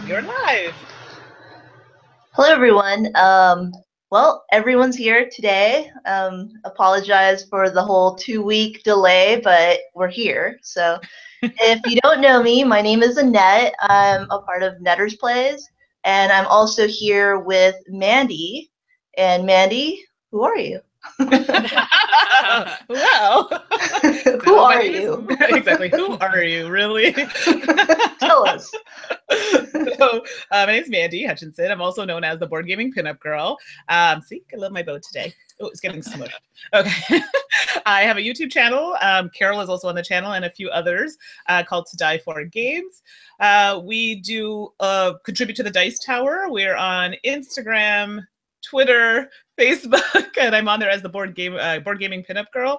You're live. Hello, everyone. Well, everyone's here today. Apologize for the whole 2-week delay, but we're here. So if you don't know me, my name is Annette. I'm a part of Nettersplays, and I'm also here with Mandi. And Mandi, who are you? Well, Who are you? Exactly. Who are you, really? Tell us. So, my name is Mandi Hutchinson. I'm also known as the board gaming pinup girl. See, I love my boat today. Oh, it's getting smushed. Okay. I have a YouTube channel. Caryl is also on the channel, and a few others called To Die For Games. We do contribute to the Dice Tower. We're on Instagram, Twitter, Facebook, and I'm on there as the board gaming pinup girl.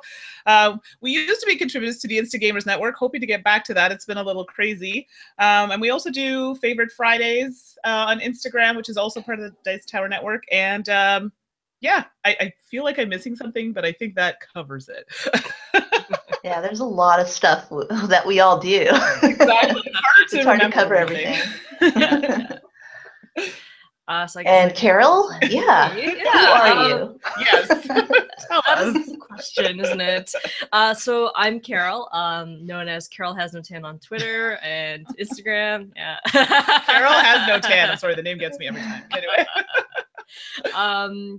We used to be contributors to the Instagamers Network, hoping to get back to that. It's been a little crazy. And we also do Favorite Fridays on Instagram, which is also part of the Dice Tower Network. And yeah, I feel like I'm missing something, but I think that covers it. Yeah, there's a lot of stuff that we all do. Exactly. It's hard to cover everything. So and Caryl, yeah. Who are you? Yes. That is the question, isn't it? So I'm Caryl, known as Caryl Has No Tan on Twitter and Instagram. Yeah. Caryl Has No Tan. I'm sorry, the name gets me every time. Anyway.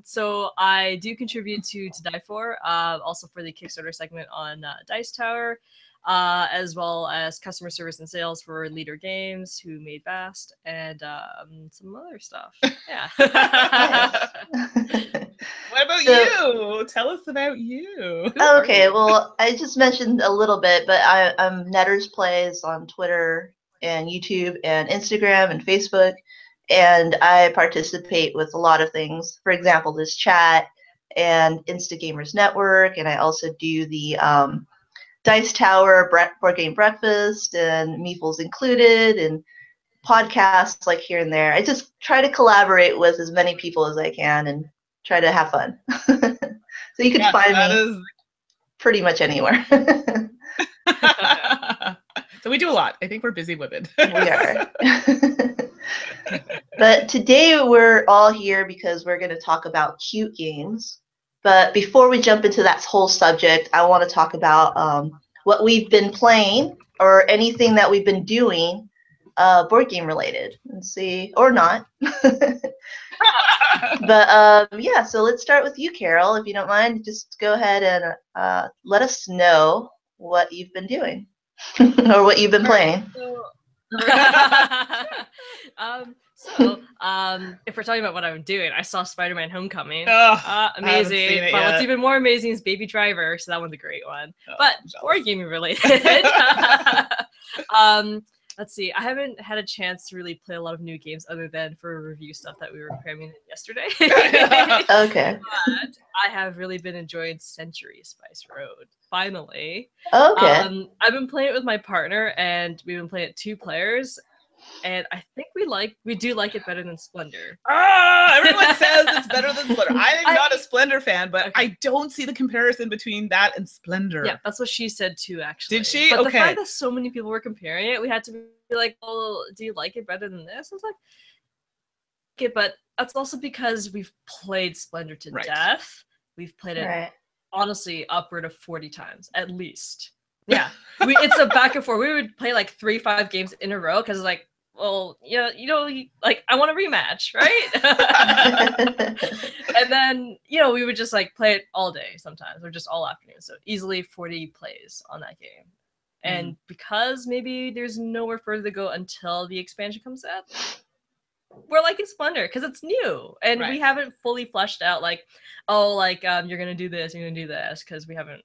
So I do contribute to Die For, also for the Kickstarter segment on Dice Tower, as well as customer service and sales for Leader Games, who made Vast, and some other stuff. Yeah. What about you? Tell us about you. Okay, well, I just mentioned a little bit, but I'm Nettersplays on Twitter and YouTube and Instagram and Facebook, and I participate with a lot of things. For example, this chat and Instagamers Network, and I also do the Dice Tower Board Game Breakfast and Meeples Included and podcasts like here and there. I just try to collaborate with as many people as I can and try to have fun. So you can find me pretty much anywhere. So we do a lot. I think we're busy women. We are. But today we're all here because we're going to talk about cute games. But before we jump into that whole subject, I want to talk about what we've been playing or anything that we've been doing board game related. Let's see, or not. But yeah, so let's start with you, Caryl, if you don't mind. Just go ahead and let us know what you've been doing or what you've been playing. If we're talking about what I'm doing, I saw Spider-Man Homecoming. Amazing. But what's even more amazing is Baby Driver, so that one's a great one. But board gaming related. Let's see. I haven't had a chance to really play a lot of new games other than for review stuff that we were cramming in yesterday. Okay. But I have really been enjoying Century Spice Road. Finally. Okay. I've been playing it with my partner, and we've been playing it 2 players. And I think we do like it better than Splendor. Everyone says it's better than Splendor. I'm not a Splendor fan, but I don't see the comparison between that and Splendor. Yeah, that's what she said too, actually. Did she? But okay. The fact that so many people were comparing it, we had to be like, well, do you like it better than this? I was like, okay, but that's also because we've played Splendor to death. We've played it, honestly, upward of 40 times, at least. Yeah. It's a back and forth. We would play like 3-5 games in a row because like, well, yeah, like I want a rematch, right? And then, we would just like play it all day sometimes, or just all afternoon. So easily 40 plays on that game. And because maybe there's nowhere further to go until the expansion comes out, we're liking Splendor because it's new and we haven't fully fleshed out like, oh, like you're gonna do this, you're gonna do this, because we haven't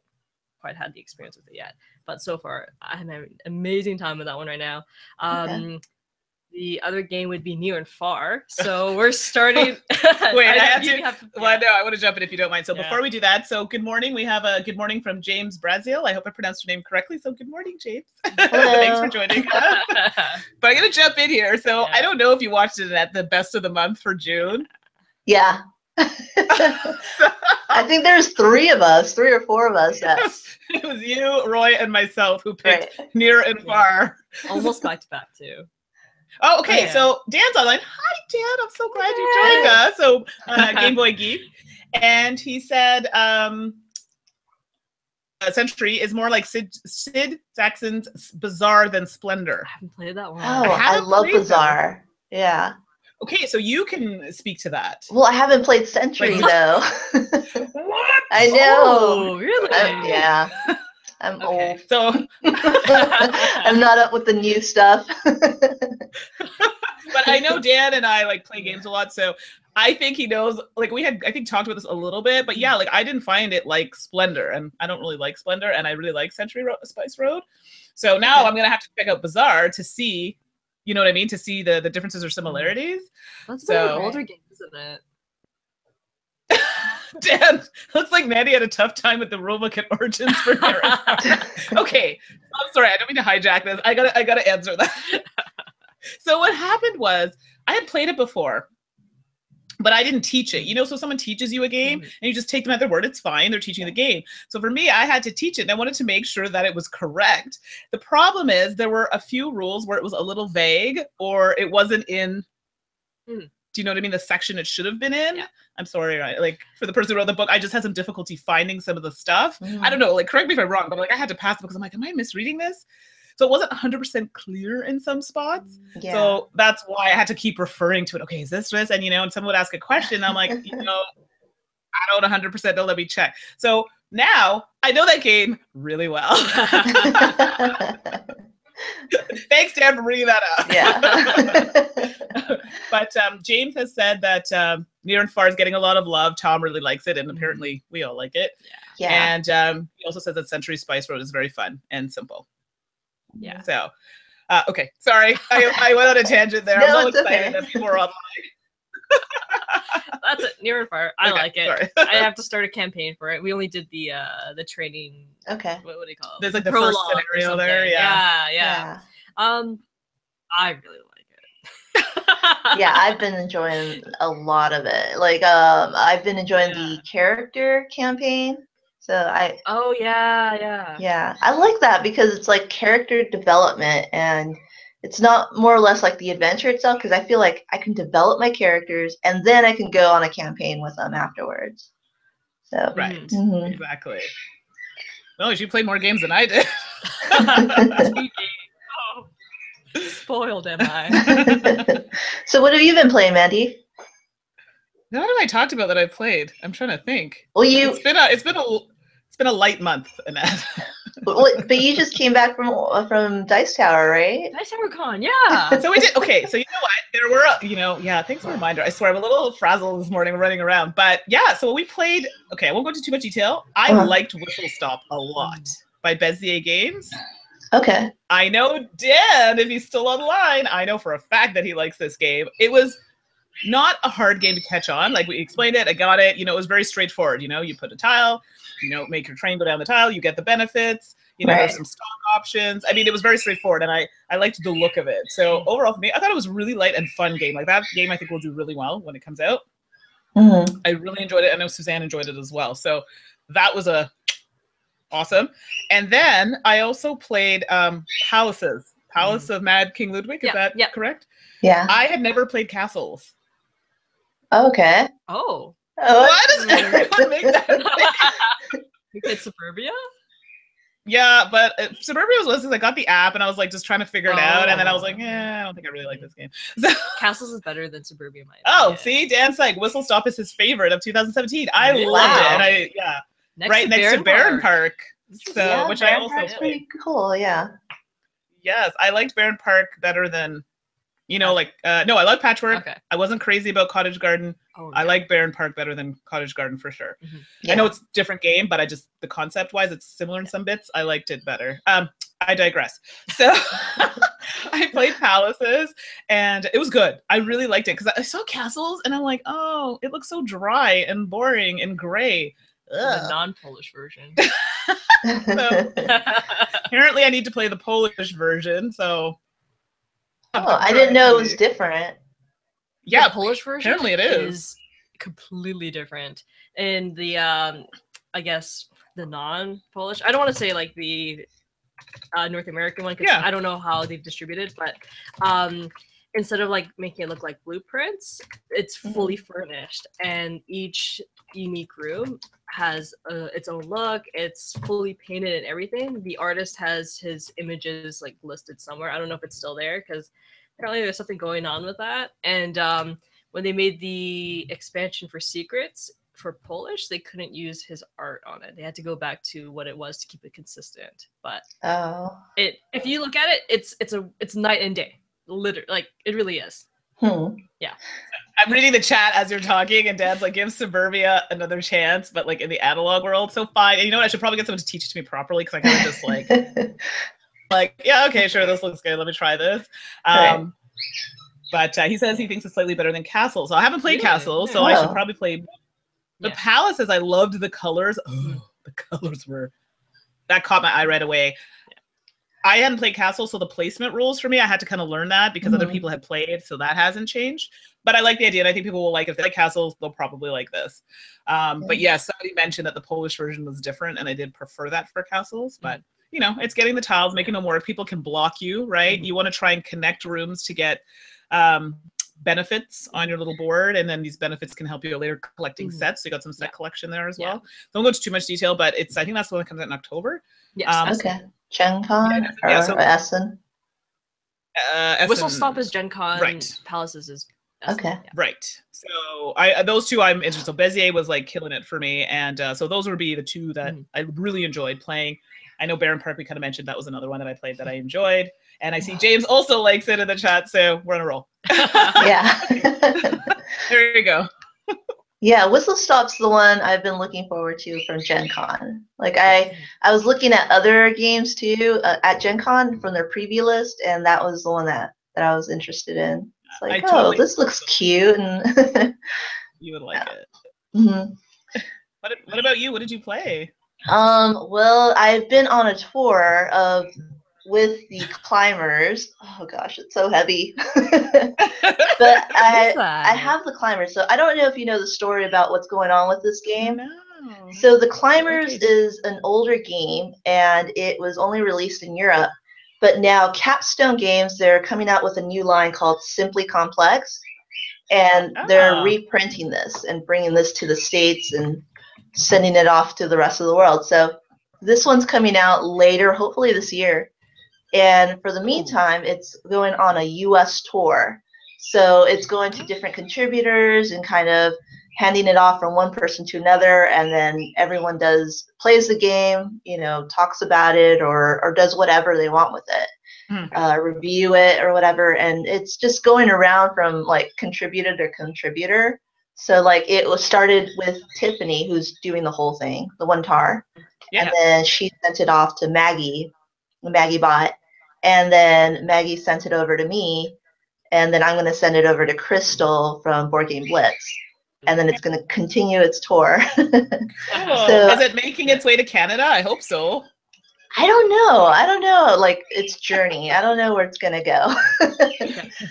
quite had the experience with it yet. But so far, I'm having an amazing time with that one right now. The other game would be Near and Far. So we're starting. Wait, I want to jump in if you don't mind. So before we do that, so good morning. We have a good morning from James Brazil. I hope I pronounced your name correctly. So good morning, James. Thanks for joining us. But I'm going to jump in here. So I don't know if you watched it at the best of the month for June. Yeah. I think there's 3 of us, 3 or 4 of us. It was you, Roy, and myself who picked Near and Far. Almost back to back, too. Oh, okay. So Dan's online. Hi, Dan. I'm so glad you joined us. So Game Boy Geek, and he said Century is more like Sid Saxon's Bazaar than Splendor. I haven't played that one. Oh, I love Bazaar. Yeah. Okay, so you can speak to that. Well, I haven't played Century though. What? I know. Oh, really? Yeah. I'm old. So I'm not up with the new stuff. But I know Dan and I like play games a lot, so I think he knows. Like we had, I think, talked about this a little bit, but yeah, like I didn't find it like Splendor, and I don't really like Splendor, and I really like Century Spice Road. So now I'm gonna have to check out Bazaar to see, you know what I mean, to see the differences or similarities. That's an older game, isn't it? Dan, looks like Mandi had a tough time with the rulebook at Origins for Darren. Okay, I'm sorry, I don't mean to hijack this. I gotta answer that. So what happened was I had played it before, but I didn't teach it. You know, so someone teaches you a game and you just take them at their word. It's fine. They're teaching the game. So for me, I had to teach it, and I wanted to make sure that it was correct. The problem is there were a few rules where it was a little vague, or it wasn't in. Do you know what I mean? The section it should have been in. Yeah. I'm sorry, like for the person who wrote the book, I just had some difficulty finding some of the stuff. I don't know, like correct me if I'm wrong, but like I had to pass it because I'm like, am I misreading this? So it wasn't 100% clear in some spots. Yeah. So that's why I had to keep referring to it. Okay, is this? And you know, and someone would ask a question, and I'm like, you know, I don't 100% know. Let me check. So now I know that game really well. Thanks, Dan, for bringing that up. Yeah. But James has said that Near and Far is getting a lot of love. Tom really likes it, and apparently we all like it. Yeah. And he also says that Century Spice Road is very fun and simple. Yeah. So, okay. Sorry, I went on a tangent there. No, I'm so excited that people are online. That's it. Near and Far. I like it. Sorry. I have to start a campaign for it. We only did the training. Okay. What do you call it? There's like the first scenario there. Yeah. I really like it. Yeah, I've been enjoying a lot of it. Like, I've been enjoying the character campaign. So yeah, I like that because it's like character development, and it's not more or less like the adventure itself, because I feel like I can develop my characters and then I can go on a campaign with them afterwards. So right, exactly. Well, you played more games than I did. Oh, spoiled am I? So what have you been playing, Mandi? What have I talked about that I've played? I'm trying to think. Well, it's been a light month, Annette. But you just came back from Dice Tower, right? Dice Tower Con, yeah. So we did. Okay, so you know what? There were, thanks for the reminder. I swear I'm a little frazzled this morning running around. But yeah, so we played, okay, I won't go into too much detail. I liked Whistle Stop a lot by Bezier Games. Okay. I know Dan, if he's still online, I know for a fact that he likes this game. It was not a hard game to catch on. Like we explained it, I got it. You know, it was very straightforward. You know, you put a tile, you know, make your train go down the tile, you get the benefits. You know, there's some stock options. I mean, it was very straightforward, and I liked the look of it. So overall, for me, I thought it was a really light and fun game. Like that game, I think will do really well when it comes out. I really enjoyed it. I know Suzanne enjoyed it as well. So that was awesome. And then I also played Palace of Mad King Ludwig. Is that correct? Yeah. I had never played Castles. Okay. Oh. Why does everyone make that? You played Suburbia? Yeah, but Suburbia was listening. I got the app and I was like just trying to figure it out, and then I was like, I don't think I really like this game. So, Castles is better than Suburbia, in my opinion. See, Dan's like Whistle Stop is his favorite of 2017. I loved it, and next to Barron Park. So which I also played. Pretty cool, yeah. Yes, I liked Barron Park better than. You know, like, no, I love Patchwork. Okay. I wasn't crazy about Cottage Garden. I like Barron Park better than Cottage Garden for sure. I know it's a different game, but the concept-wise, it's similar in some bits. I liked it better. I digress. So I played Palaces, and it was good. I really liked it, because I saw Castles, and I'm like, oh, it looks so dry and boring and gray. The non-Polish version. So apparently I need to play the Polish version, so... Oh, I didn't know it was different. Yeah, the Polish version apparently it is completely different. And the I guess the non-Polish, I don't want to say like the North American one, because I don't know how they've distributed, but instead of like making it look like blueprints, it's fully furnished, and each unique room has its own look. It's fully painted and everything. The artist has his images like listed somewhere. I don't know if it's still there because apparently there's something going on with that. And when they made the expansion for Secrets for Polish, they couldn't use his art on it. They had to go back to what it was to keep it consistent. But if you look at it, it's night and day. Literally, like it really is. Yeah. I'm reading the chat as you're talking, and Dad's like, give Suburbia another chance, but like in the analog world, so fine. And you know what? I should probably get someone to teach it to me properly because I kind of just like, yeah, okay, sure, this looks good. Let me try this. But he says he thinks it's slightly better than Castle. So I haven't played Castle, so I should probably play. The Palaces, I loved the colors. Oh, the colors that caught my eye right away. I hadn't played Castle, so the placement rules for me, I had to kind of learn that because other people had played, so that hasn't changed. But I like the idea, and I think people will like, if they like Castles, they'll probably like this. But yes, somebody mentioned that the Polish version was different, and I did prefer that for Castles. But, you know, it's getting the tiles, making them work. People can block you, right? You want to try and connect rooms to get benefits on your little board, and then these benefits can help you later collecting sets. So you got some set collection there as well. Don't go into too much detail, but I think that's the one that comes out in October. Yes. Okay. Gen Con or Essen? Whistle Stop is Gen Con. Right. Palaces is Essen. Okay. Right. So those two I'm interested. So Bezier was like killing it for me, and so those would be the two that I really enjoyed playing. I know Barron Park, we kind of mentioned, that was another one that I played that I enjoyed. And I see James also likes it in the chat, so we're on a roll. Yeah. There you go. Yeah, Whistle Stop's the one I've been looking forward to from Gen Con. Like I was looking at other games too at Gen Con from their preview list, and that was the one that I was interested in. It's like, this looks cute, and you would like it. What about you? What did you play? Well, I've been on a tour with the climbers. Oh gosh, it's so heavy. But I have the climbers, so I don't know if you know the story about what's going on with this game. No. So the climbers is an older game, and it was only released in Europe. But now Capstone Games, they're coming out with a new line called Simply Complex, and they're reprinting this and bringing this to the States and sending it off to the rest of the world. So this one's coming out later, hopefully this year. And for the meantime, it's going on a US tour. So it's going to different contributors and kind of handing it off from one person to another. And then everyone plays the game, you know, talks about it or does whatever they want with it, review it or whatever. And it's just going around from like contributor to contributor. So like it was started with Tiffany, who's doing the whole thing, the one tar. And then she sent it off to Maggie Bot. And then Maggie sent it over to me. And then I'm going to send it over to Crystal from Board Game Blitz. And then it's going to continue its tour. So, is it making its way to Canada? I hope so. I don't know. Like, its journey. I don't know where it's going to go.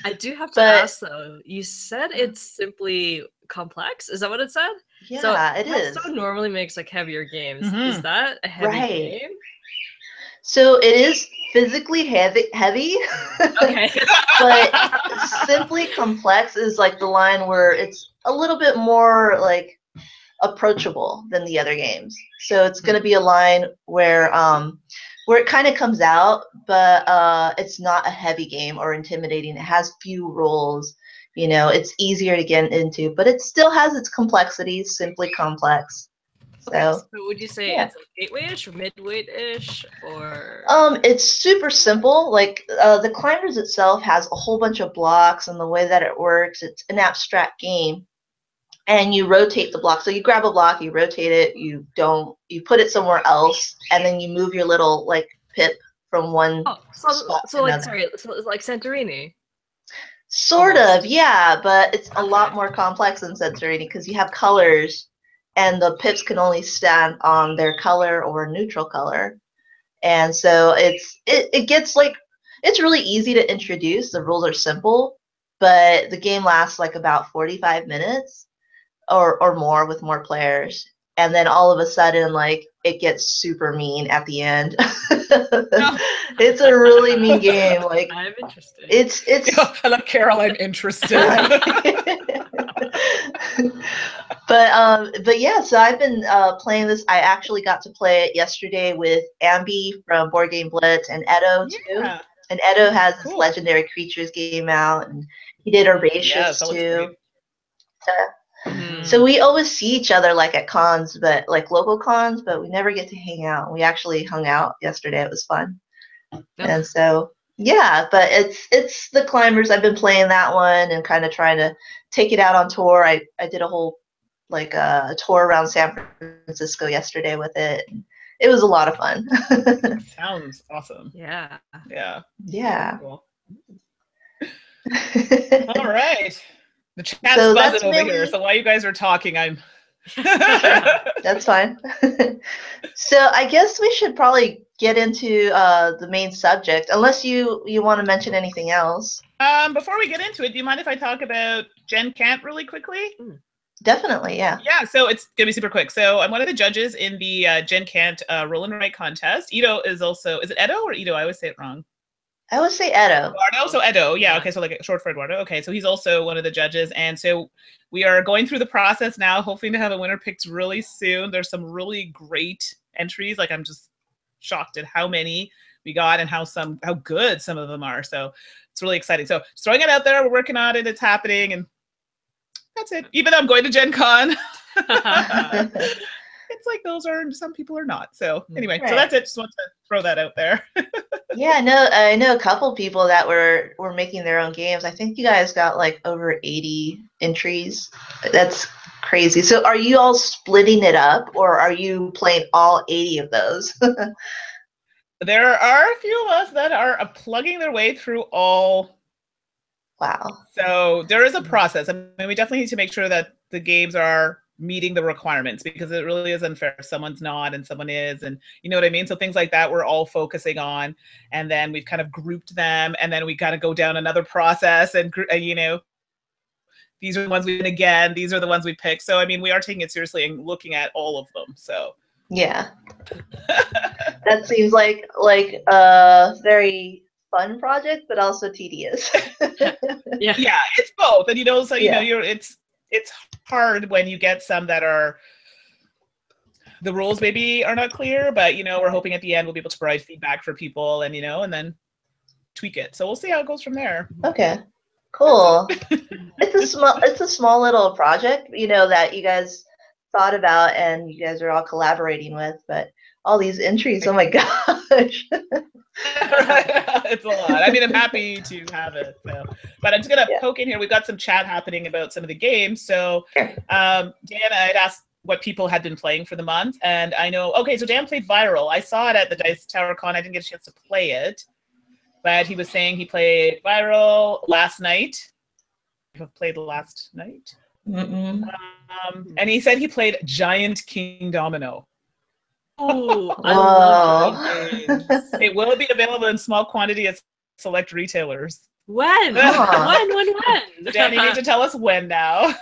I do have to ask, though. You said it's simply complex. Is that what it said? Yeah, so it is. Capstone normally makes like heavier games. Is that a heavy game? So it is physically heavy. Okay. But simply complex is like the line where it's a little bit more like approachable than the other games. So it's going to be a line where it kind of comes out, but it's not a heavy game or intimidating. It has few rules. You know, it's easier to get into, but it still has its complexities. Simply complex. So would you say it's like gateway-ish or mid-weight-ish or? It's super simple. Like the Climbers itself has a whole bunch of blocks, and the way that it works, it's an abstract game, and you rotate the block. So you grab a block, you rotate it, you put it somewhere else, and then you move your little like pip from one spot to another. So it's like Santorini. Sort of, yeah, but it's a lot more complex than Santorini because you have colors. And the pips can only stand on their color or neutral color. And so it gets like, it's really easy to introduce. The rules are simple, but the game lasts like about 45 minutes or more with more players. And then all of a sudden, like, it gets super mean at the end. It's a really mean game. Like I'm interested. It's I love Caryl, I'm interested. But yeah, so I've been playing this. I actually got to play it yesterday with Ambi from Board Game Blitz and Edo too. And Edo has this Legendary Creatures game out, and he did Herbaceous too. So we always see each other like at cons, but like local cons, but we never get to hang out. We actually hung out yesterday. It was fun. And so yeah, but it's the Climbers. I've been playing that one and kind of trying to take it out on tour. I did a whole like a tour around San Francisco yesterday with it. It was a lot of fun. Sounds awesome. Yeah. Yeah. Cool. All right. The chat's buzzing over here. So while you guys are talking, I'm. That's fine. So I guess we should probably get into the main subject, unless you want to mention anything else. Before we get into it, do you mind if I talk about Gen Cant really quickly? Definitely, yeah. Yeah, so it's gonna be super quick. So I'm one of the judges in the Gen Cant Roll and Write contest. Edo is also, is it Edo or Edo? I always say it wrong. I would say Edo. Eduardo, so Edo, yeah, okay, so like short for Eduardo. Okay, so he's also one of the judges, and so we are going through the process now, hoping to have a winner picked really soon. There's some really great entries. Like I'm just shocked at how many we got and how good some of them are. So it's really exciting. So just throwing it out there, we're working on it, it's happening, and that's it. Even though I'm going to Gen Con. It's like those are, some people are not. So anyway, so that's it. Just want to throw that out there. Yeah, no, I know a couple people that were making their own games. I think you guys got like over 80 entries. That's crazy. So are you all splitting it up, or are you playing all 80 of those? There are a few of us that are plugging their way through all. Wow. So there is a process. I mean, we definitely need to make sure that the games are meeting the requirements, because it really is unfair if someone's not and someone is, and you know what I mean? So things like that we're all focusing on, and then we've kind of grouped them, and then we kind of go down another process, and you know, these are the ones we did again, these are the ones we picked. So I mean, we are taking it seriously and looking at all of them. So yeah. That seems like a very fun project, but also tedious. Yeah, it's both. And you know, so you know, it's hard when you get some that are, the rules maybe are not clear, but you know, we're hoping at the end we'll be able to provide feedback for people, and you know, and tweak it. So we'll see how it goes from there. Okay, cool. It's a small little project, you know, that you guys thought about and you guys are all collaborating with, but all these entries, oh my gosh. It's a lot. I mean, I'm happy to have it. So. But I'm just going to poke in here. We've got some chat happening about some of the games. So Dan, I'd asked what people had been playing for the month. And I know, okay, so Dan played Viral. I saw it at the Dice Tower Con. I didn't get a chance to play it. But he was saying he played Viral last night. You played last night? And he said he played Giant King Domino. Oh, I love games. It will be available in small quantity at select retailers. When? When? Dan, you need to tell us when now.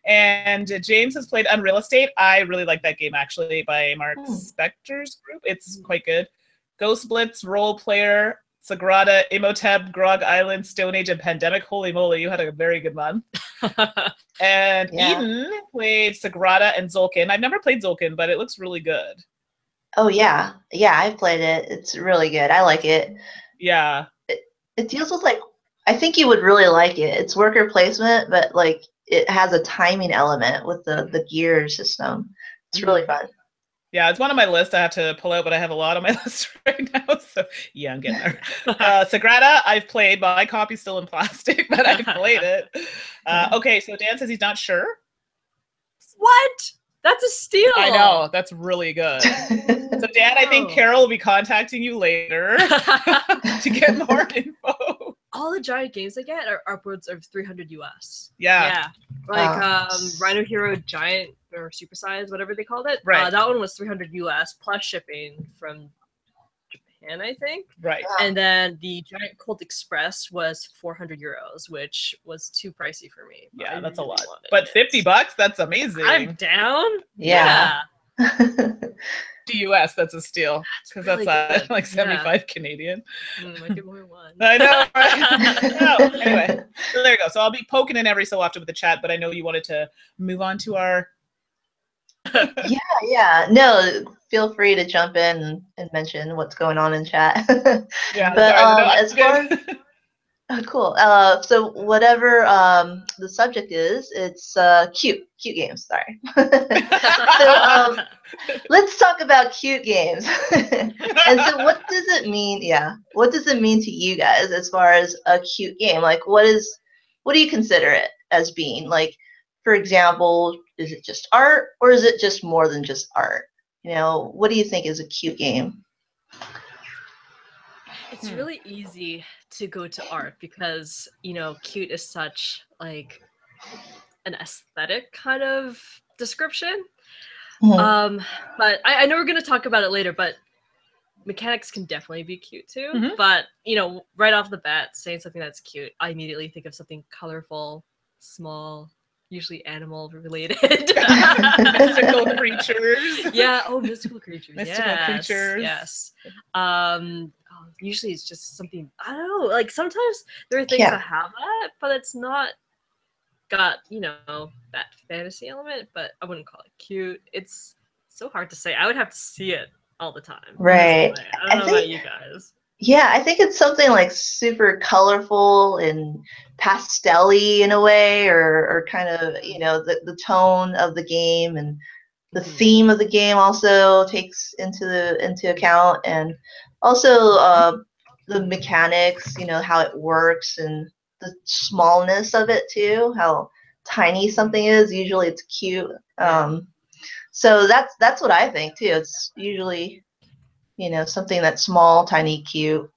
And James has played Unreal Estate. I really like that game, actually, by Mark Spector's group. It's quite good. Ghost Blitz, Role Player, Sagrada, Imhotep, Grog Island, Stone Age, and Pandemic. Holy moly, you had a very good month. And Eden played Sagrada and Zolkin. I've never played Zolkin, but it looks really good. Oh, yeah. Yeah, I've played it. It's really good. I like it. Yeah. It deals with, like, I think you would really like it. It's worker placement, but, like, it has a timing element with the gear system. It's really fun. Yeah, it's one on my list I have to pull out, but I have a lot on my list right now. So, yeah, I'm getting there. Sagrada, I've played. My copy's still in plastic, but I've played it. Okay, so Dan says he's not sure. What? That's a steal. I know. That's really good. So, Dan, I think Caryl will be contacting you later to get more info. All the giant games I get are upwards of 300 US. Yeah. Like Rhino Hero Giant or Supersize, whatever they called it. Right. That one was 300 US plus shipping from Japan, I think. Right. And then the Giant Colt Express was 400 euros, which was too pricey for me. Yeah, that's a lot. But $50, that's amazing. I'm down. Yeah. The US, that's a steal because really that's good. like 75 Canadian. I get more one. I know, right? No. Anyway, so there you go. So I'll be poking in every so often with the chat, but I know you wanted to move on to our. Yeah. No, feel free to jump in and mention what's going on in chat. Yeah, But sorry, no, as far as cool. So whatever the subject is, it's cute games. Sorry. So let's talk about cute games. And so, what does it mean? Yeah, what does it mean to you guys as far as a cute game? Like, what do you consider it as being? Like, for example, is it just art, or is it just more than just art? You know, what do you think is a cute game? It's really easy to go to art because, you know, cute is such like an aesthetic kind of description. But I know we're going to talk about it later, but mechanics can definitely be cute too. But, you know, right off the bat, saying something that's cute, I immediately think of something colorful, small, usually animal related. mystical creatures. Yeah, mystical creatures. Mystical creatures. Yes. Usually it's just something, I don't know, like sometimes there are things that have that, but it's not got, you know, that fantasy element, but I wouldn't call it cute. It's so hard to say. I would have to see it all the time. Right. I don't know about you guys. Yeah, I think it's something like super colorful and pastel-y in a way, or kind of, you know, the tone of the game and the theme of the game also takes into account, and also the mechanics, you know, how it works and the smallness of it too, how tiny something is. Usually it's cute. So that's what I think too. It's usually, you know, something that's small, tiny, cute.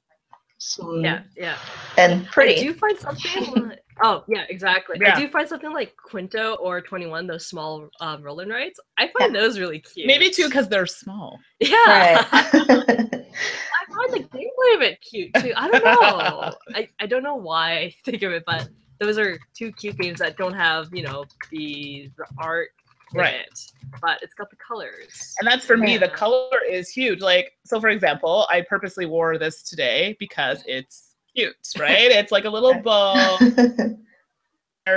And pretty. I do find something like, exactly. I do find something like Quinto or 21, those small roll-in rights. I find those really cute. Maybe too because they're small. Yeah. Right. I find the gameplay of it cute too. I don't know. I don't know why I think of it, but those are two cute games that don't have, you know, the art in it, but it's got the colors. And that's for me, the color is huge. Like, so for example, I purposely wore this today because it's cute, right? It's like a little bow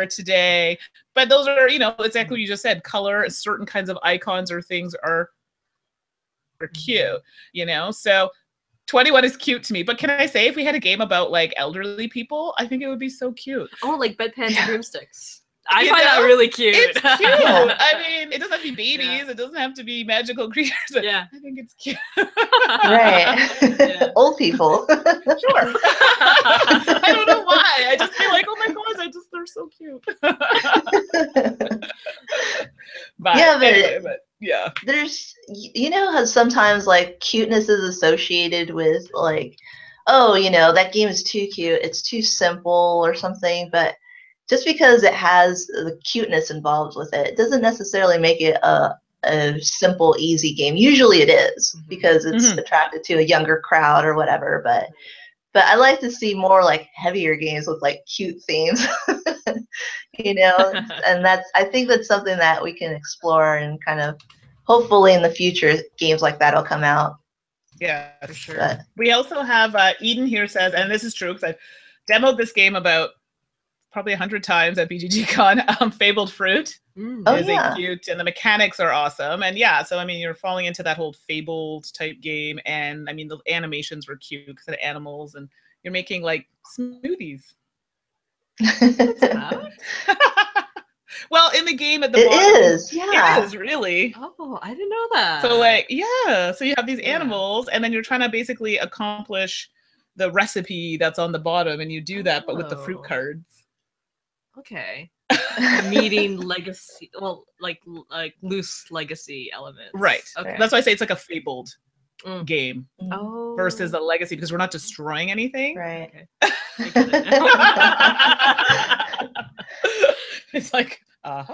today. But those are, you know, exactly what you just said. Color, certain kinds of icons or things are cute, you know? So 21 is cute to me. But can I say, if we had a game about like elderly people, I think it would be so cute. Oh, like bedpans and broomsticks. I find that really cute. It's cute. I mean, it doesn't have to be babies. Yeah. It doesn't have to be magical creatures. Yeah. I think it's cute. Right. Old people. Sure. I don't know why. I just feel like, oh my gosh, they're so cute. But yeah. There's, you know how sometimes like cuteness is associated with like, oh, you know, that game is too cute. It's too simple or something, but just because it has the cuteness involved with it, it doesn't necessarily make it a simple, easy game. Usually it is because it's attracted to a younger crowd or whatever. But I like to see more like heavier games with like cute themes, you know. And I think that's something that we can explore and kind of hopefully in the future games like that will come out. Yeah, for sure. But we also have Eden here says, and this is true because I've demoed this game about probably 100 times at BGGCon. Fabled Fruit is a cute, and the mechanics are awesome. And yeah, so I mean, you're falling into that whole Fabled type game, and I mean, the animations were cute because of the animals, and you're making like smoothies. What's that? Well, in the game at the bottom, it is really. Oh, I didn't know that. So like, yeah, so you have these animals, and then you're trying to basically accomplish the recipe that's on the bottom, and you do that, but with the fruit cards. Okay. Meeting legacy, well, like loose legacy elements. Right. Okay. That's why I say it's like a fabled game versus a Oh. legacy, because we're not destroying anything. Right. Okay. I get it now. It's like, Have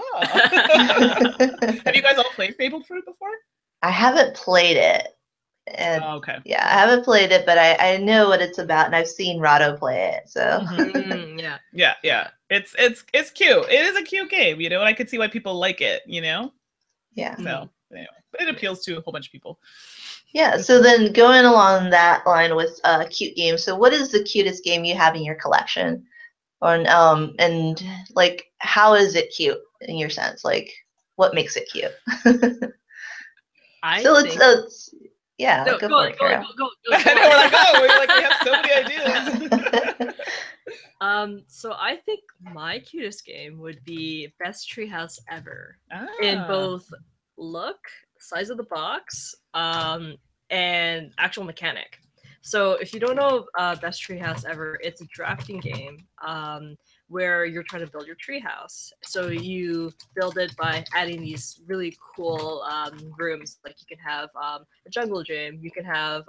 you guys all played Fabled Fruit before? I haven't played it. And okay. Yeah, I haven't played it, but I know what it's about, and I've seen Rado play it. So yeah. It's cute. It is a cute game, you know, and I could see why people like it, you know. Yeah. So Anyway, but it appeals to a whole bunch of people. Yeah, so then going along that line with cute games, so what is the cutest game you have in your collection? And like, how is it cute in your sense? Like, what makes it cute? Let's yeah, no, go for it, Caryl. Go. I know, we're like, oh, we have so many ideas. So I think my cutest game would be Best Treehouse Ever. In both look, size of the box, and actual mechanic. So if you don't know Best Treehouse Ever, it's a drafting game where you're trying to build your treehouse. So you build it by adding these really cool rooms. Like you can have a jungle gym, you can have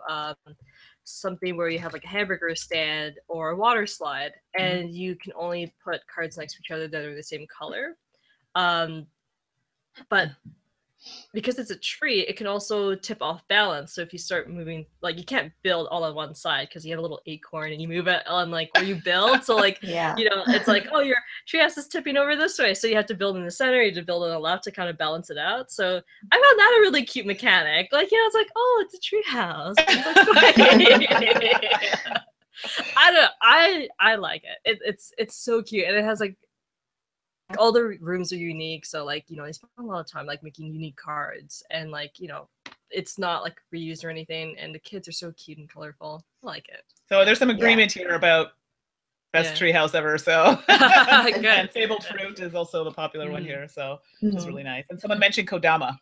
something where you have like a hamburger stand or a water slide, and you can only put cards next to each other that are the same color. But because it's a tree, it can also tip off balance. So if you start moving, like you can't build all on one side because you have a little acorn and you move it on like where you build. So like, yeah. you know, it's like, oh, your treehouse is tipping over this way. So you have to build in the center, you have to build on the left to kind of balance it out. So I found that a really cute mechanic. Like, you know, it's like, oh, it's a treehouse. I like it. It's so cute. And it has like, all the rooms are unique, so like, you know, they spend a lot of time like making unique cards, and like, you know, it's not like reused or anything, and the kids are so cute and colorful. I like it. So there's some agreement here about best treehouse ever. So and Fabled Fruit is also the popular one here, so which is really nice. And someone mentioned Kodama.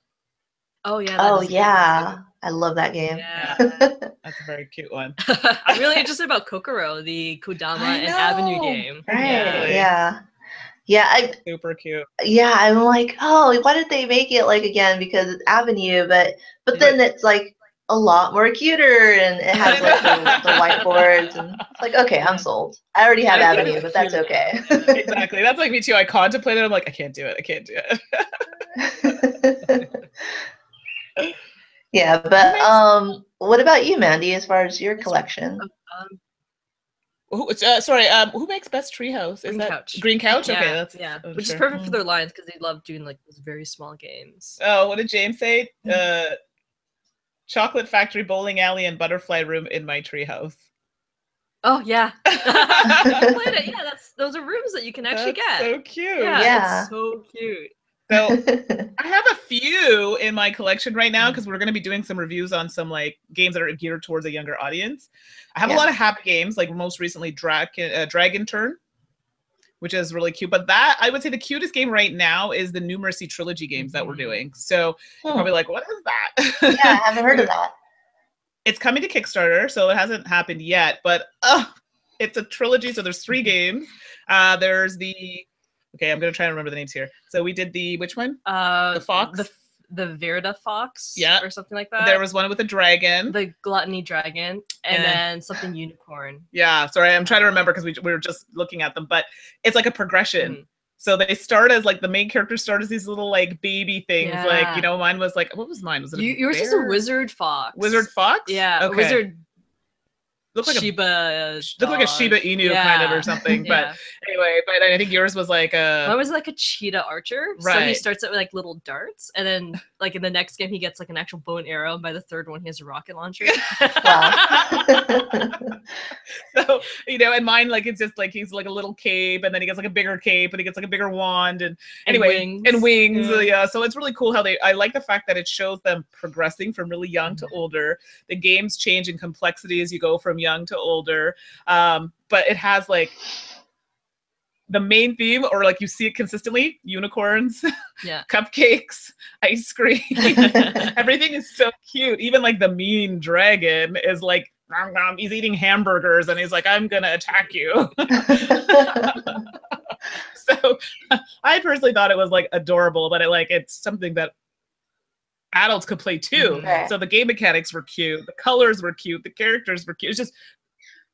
Oh yeah. Oh yeah, I love that game. Yeah, that's a very cute one. I'm really interested about Kokoro, the Kodama and Avenue game. Right. Yeah, super cute. Yeah, I'm like, oh, why did they make it like again? Because it's Avenue, but then it's like a lot more cuter, and it has like the whiteboards, and it's like, okay, I'm sold. I already have Avenue, but that's okay. Exactly, that's like me too. I contemplated. I'm like, I can't do it. Yeah, but what about you, Mandi? As far as your collection? Sorry, who makes Best Treehouse? Green Couch. Green Couch? Yeah, okay, that's which is perfect for their lines because they love doing like those very small games. Oh, what did James say? Chocolate Factory, Bowling Alley, and Butterfly Room in my treehouse. Oh yeah, I played it. Yeah, those are rooms that you can actually get. So cute. Yeah, it's so cute. So I have a few in my collection right now because we're going to be doing some reviews on some like games that are geared towards a younger audience. I have a lot of happy games, like most recently Dragon Turn, which is really cute. But that, I would say the cutest game right now is the New Mercy Trilogy games that we're doing. So you're probably like, what is that? Yeah, I haven't heard of that. It's coming to Kickstarter, so it hasn't happened yet. But it's a trilogy, so there's 3 games. There's the... Okay, I'm going to try and remember the names here. So we did which one? The Fox? The Verida Fox? Yeah. Or something like that. There was one with a dragon. The Gluttony Dragon. And then something unicorn. Yeah, sorry, I'm trying to remember because we were just looking at them. But it's like a progression. So they start as like, the main characters start as these little like baby things. Yeah. Like, you know, mine was like, what was mine? Was it yours is a Wizard Fox. Wizard Fox? Yeah, okay. Wizard Looked like Shiba like a Shiba Inu kind of or something. But anyway, but I think yours was like mine was like a cheetah archer. Right. So he starts out with like little darts, and then like in the next game he gets like an actual bow and arrow, and by the third one he has a rocket launcher. So, you know, and mine, like, it's just like he's like a little cape, and then he gets like a bigger cape, and he gets like a bigger wand, and anyway, and wings. Yeah. So it's really cool how I like the fact that it shows them progressing from really young to older. The games change in complexity as you go from young to older, but it has like the main theme, or like you see it consistently: unicorns, cupcakes, ice cream. Everything is so cute. Even like the mean dragon is like, he's eating hamburgers and he's like, I'm gonna attack you. So I personally thought it was like adorable, but it's something that adults could play too. So the game mechanics were cute, the colors were cute, the characters were cute. It's just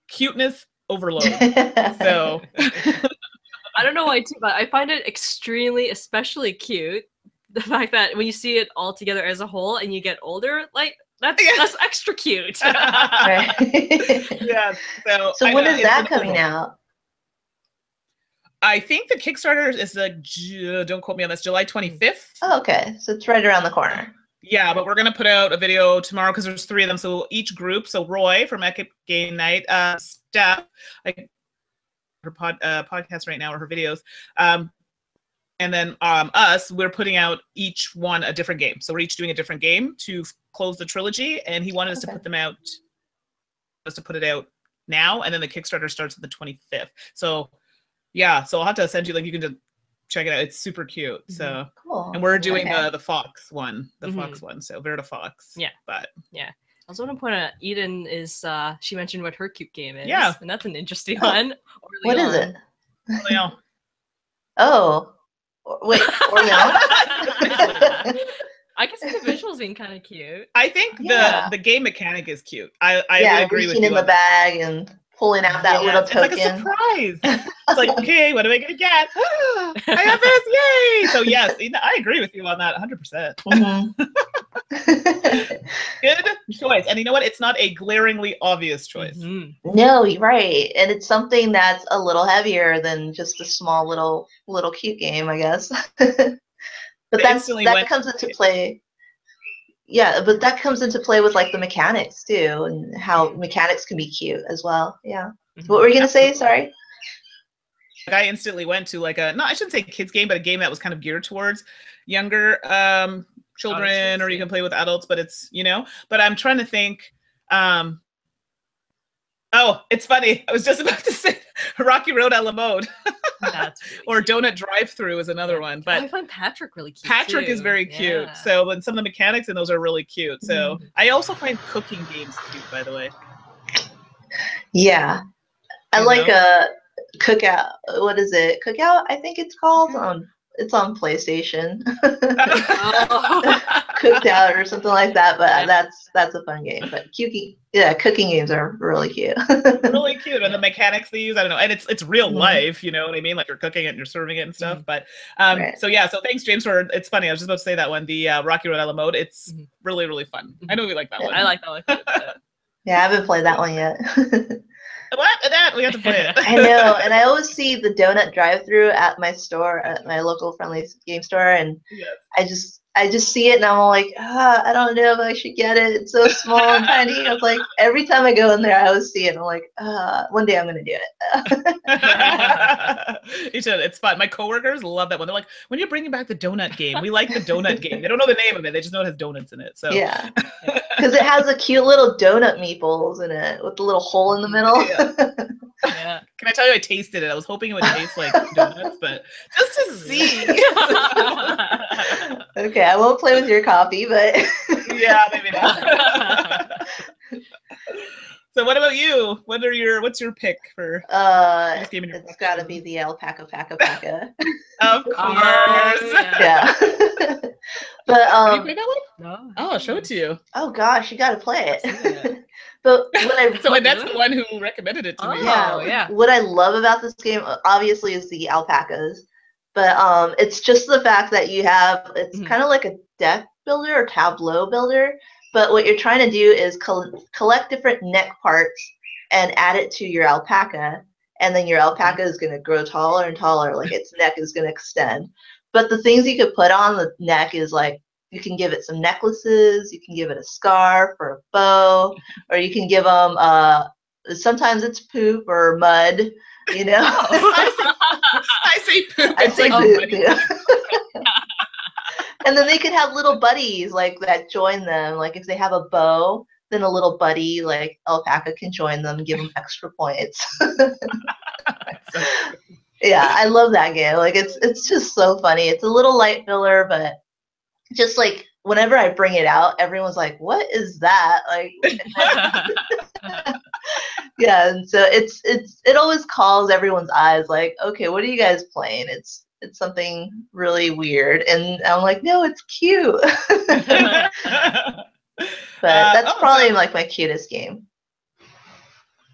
cuteness overload. So I don't know why too, but I find it especially cute, the fact that when you see it all together as a whole and you get older, like that's extra cute. Yeah. So when is that coming out? I think the Kickstarter is don't quote me on this, July 25th. Oh, okay. So it's right around the corner. Yeah, but we're gonna put out a video tomorrow because there's 3 of them. So each group, so Roy from Epic Game Night, Steph, like her podcast right now or her videos, and then us, we're putting out each one a different game. So we're each doing a different game to close the trilogy, and he wanted us to put them out, us to put it out now, and then the Kickstarter starts on the 25th. So yeah, so I'll have to send you, like, you can just check it out. It's super cute. So cool. And we're doing the Fox one, Fox one. So Verta Fox. Yeah. But yeah. I also want to point out Eden is she mentioned what her cute game is. Yeah. And that's an interesting one. What is it? Orleans. Oh. Wait, Orleans? I can see the visuals being kind of cute. I think the game mechanic is cute. I would agree with you. In the bag and pulling out that little token. It's like a surprise. It's like, okay, what am I going to get? I have this, yay! So yes, I agree with you on that 100%. Good choice. And you know what? It's not a glaringly obvious choice. No, you're right. And it's something that's a little heavier than just a small little cute game, I guess. But that comes into play. Yeah, but that comes into play with like the mechanics too, and how mechanics can be cute as well. Yeah. What were you gonna say? Sorry. I instantly went to like I shouldn't say kids game, but a game that was kind of geared towards younger children, or you can play with adults, but it's, but I'm trying to think. Oh, it's funny. I was just about to say Rocky Road a la mode. That's really or Donut Drive-Thru is another one. But I find Patrick really cute. Patrick is very cute. Yeah. So when some of the mechanics in those are really cute. So I also find cooking games cute, by the way. Yeah. I like a Cookout. What is it? Cookout, I think it's called. It's on PlayStation. Cooked Out or something like that, but that's a fun game. But cooking games are really cute. Really cute, and the mechanics they use, I don't know, and it's real life, you know what I mean? Like you're cooking it and you're serving it and stuff. But so yeah, so thanks James for. It's funny. I was just about to say that one, the Rocky Road a la mode. It's really, really fun. I know we like that one. I like that one. Yeah, I haven't played that one yet. What? That we have to play it. I know, and I always see the donut drive-through at my store, at my local friendly game store, and I just see it, and I'm all like, I don't know if I should get it. It's so small and tiny. I was like, every time I go in there, I always see it. And I'm like, one day I'm gonna do it. You should. It's fun. My coworkers love that one. They're like, when you're bringing back the donut game, we like the donut game. They don't know the name of it. They just know it has donuts in it. So yeah, because it has a cute little donut meatballs in it with the little hole in the middle. Yeah. Can I tell you, I tasted it. I was hoping it would taste like donuts, but just to see. Okay, I won't play with your coffee, but yeah, maybe not. So, what about you? What's your pick for this game? It's got to be the alpaca paca. Of course. Yeah. But have you played that one? No. Oh, I'll show it to you. Oh gosh, you got to play it. But so Annette's the one who recommended it to me. Yeah. What I love about this game, obviously, is the alpacas. But it's just the fact that you have, it's kind of like a deck builder or tableau builder. But what you're trying to do is collect different neck parts and add it to your alpaca. And then your alpaca is going to grow taller and taller, like its neck is going to extend. But the things you could put on the neck is like, you can give it some necklaces, you can give it a scarf or a bow, or you can give them, sometimes it's poop or mud, you know? I say poop. I say poop, yeah. And then they could have little buddies like that join them. Like if they have a bow, then a little buddy like alpaca can join them and give them extra points. Yeah, I love that game. Like it's just so funny. It's a little light filler, but just like whenever I bring it out, everyone's like, "What is that?" Like, yeah. And so it always calls everyone's eyes. Like, okay, what are you guys playing? It's something really weird, and I'm like, no, it's cute. But that's probably like my cutest game.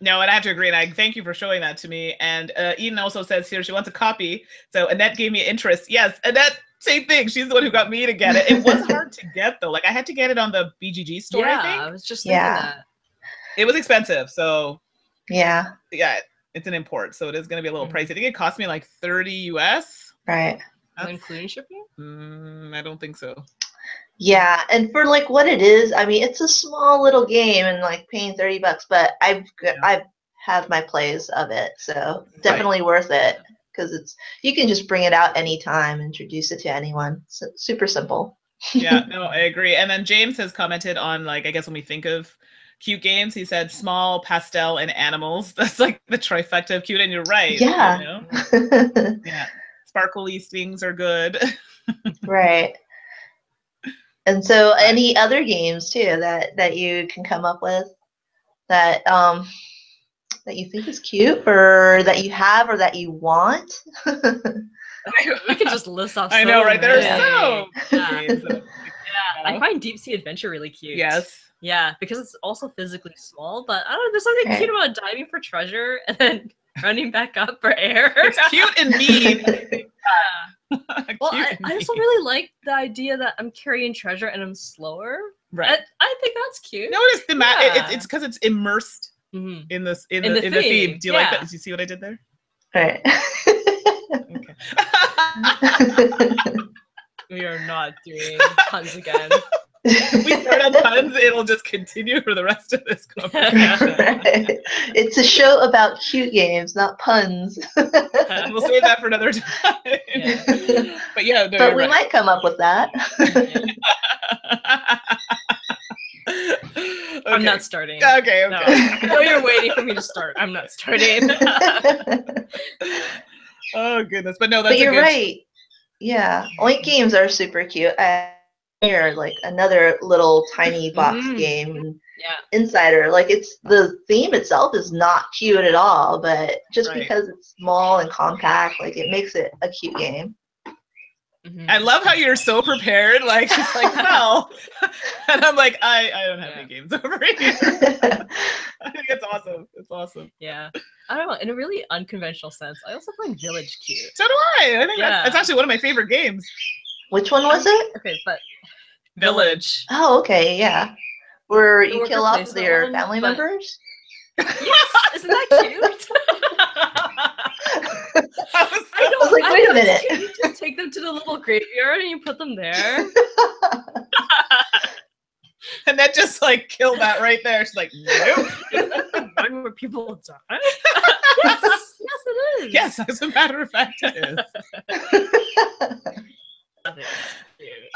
No, and I have to agree, and I thank you for showing that to me. And Eden also says here she wants a copy. So Annette gave me interest. Yes, Annette, same thing. She's the one who got me to get it. It was hard to get though. Like I had to get it on the BGG store. Yeah, I think. I was just thinking that. It was expensive, so yeah, it's an import, so it is going to be a little pricey. I think it cost me like 30 US. Right. Including shipping? I don't think so. Yeah, and for like what it is, I mean, it's a small little game and like paying $30, but I've had my plays of it, so definitely worth it because you can just bring it out anytime, introduce it to anyone. It's super simple. Yeah, no, I agree. And then James has commented on, like, I guess when we think of cute games, he said small, pastel, and animals. That's like the trifecta of cute, and you're right. Yeah. You know? Yeah. Sparkly things are good. Right. And so any other games too that you can come up with that that you think is cute or that you have or that you want? We could just list off. I know, right? There are so games. I find Deep Sea Adventure really cute. Yes. Yeah, because it's also physically small, but I don't know, there's something cute about diving for treasure and then running back up for air. It's cute and mean. Well, I also really like the idea that I'm carrying treasure and I'm slower. Right. I think that's cute. Notice it's because it's immersed in the theme. Do you like that? Did you see what I did there? Right. Okay. We are not doing puns again. We start on puns, it'll just continue for the rest of this conversation. Right. It's a show about cute games, not puns. We'll save that for another time. Yeah. But yeah, no, but we might come up with that. Okay. I'm not starting. Okay. No. I know you're waiting for me to start. I'm not starting. Oh goodness, but no, that's. But you're right. Yeah, Oink games are super cute. Here, like another little tiny box game. Insider, like the theme itself is not cute at all, but just because it's small and compact, like it makes it a cute game. I love how you're so prepared, like just like well, and I'm like I don't have any games over here. I think it's awesome. It's awesome. Yeah, I don't know. In a really unconventional sense, I also find Village cute. So do I. I think that's actually one of my favorite games. Which one was it? Okay, but Village. Oh, okay, yeah. Where you kill off your family members? Yes, isn't that cute? I was like, wait a minute. You just take them to the little graveyard and you put them there. And that just like killed that right there. She's like, nope. One where people die. Yes, it is. Yes, as a matter of fact, it is.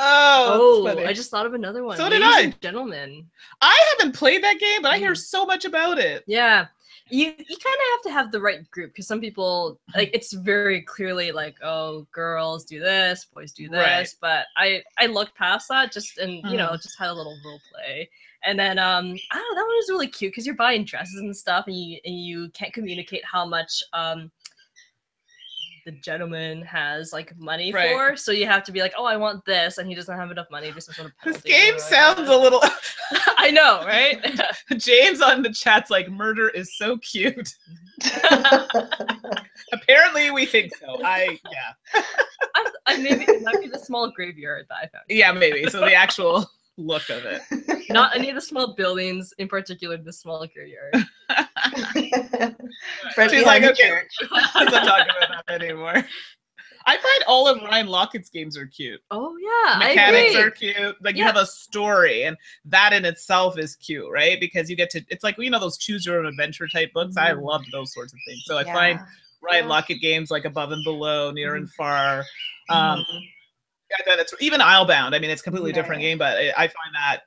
Oh, I just thought of another one. So did I. Gentlemen. I haven't played that game, but I hear so much about it. Yeah. You kind of have to have the right group because some people, like, it's very clearly like, oh, girls do this, boys do this. But I looked past that just just had a little role play. And then I don't know, that one was really cute because you're buying dresses and stuff and you can't communicate how much the gentleman has like money for, so you have to be like, oh, I want this, and he doesn't have enough money. Just sort of this game sounds a little. I know, right? James on the chat's like, murder is so cute. Apparently, we think so. I maybe it might be the small graveyard that I found. Yeah, maybe. So the actual look of it, not any of the small buildings, in particular the small graveyard. She's like, okay, let's not talk about that anymore. I find all of Ryan Lockett's games are cute. Oh yeah, mechanics are cute. Like you have a story, and that in itself is cute, right? Because you get to. It's like those choose your own adventure type books. I loved those sorts of things. So I find Ryan Lockett games like Above and Below, Near and Far. It's even Islebound. I mean, it's a completely different game, but I find that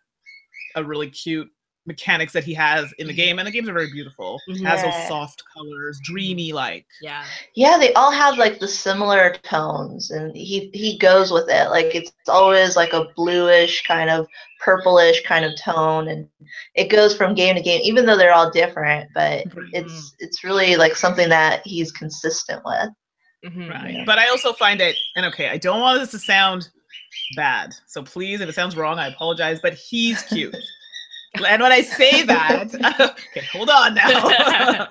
a really cute mechanics that he has in the game, and the games are very beautiful. Has those soft colors, dreamy like. Yeah, they all have like the similar tones, and he goes with it. Like it's always like a bluish kind of purplish kind of tone, and it goes from game to game, even though they're all different. But it's really like something that he's consistent with. Right. But I also find it, and okay, I don't want this to sound bad, so please, if it sounds wrong, I apologize, but he's cute. And when I say that, okay, hold on now.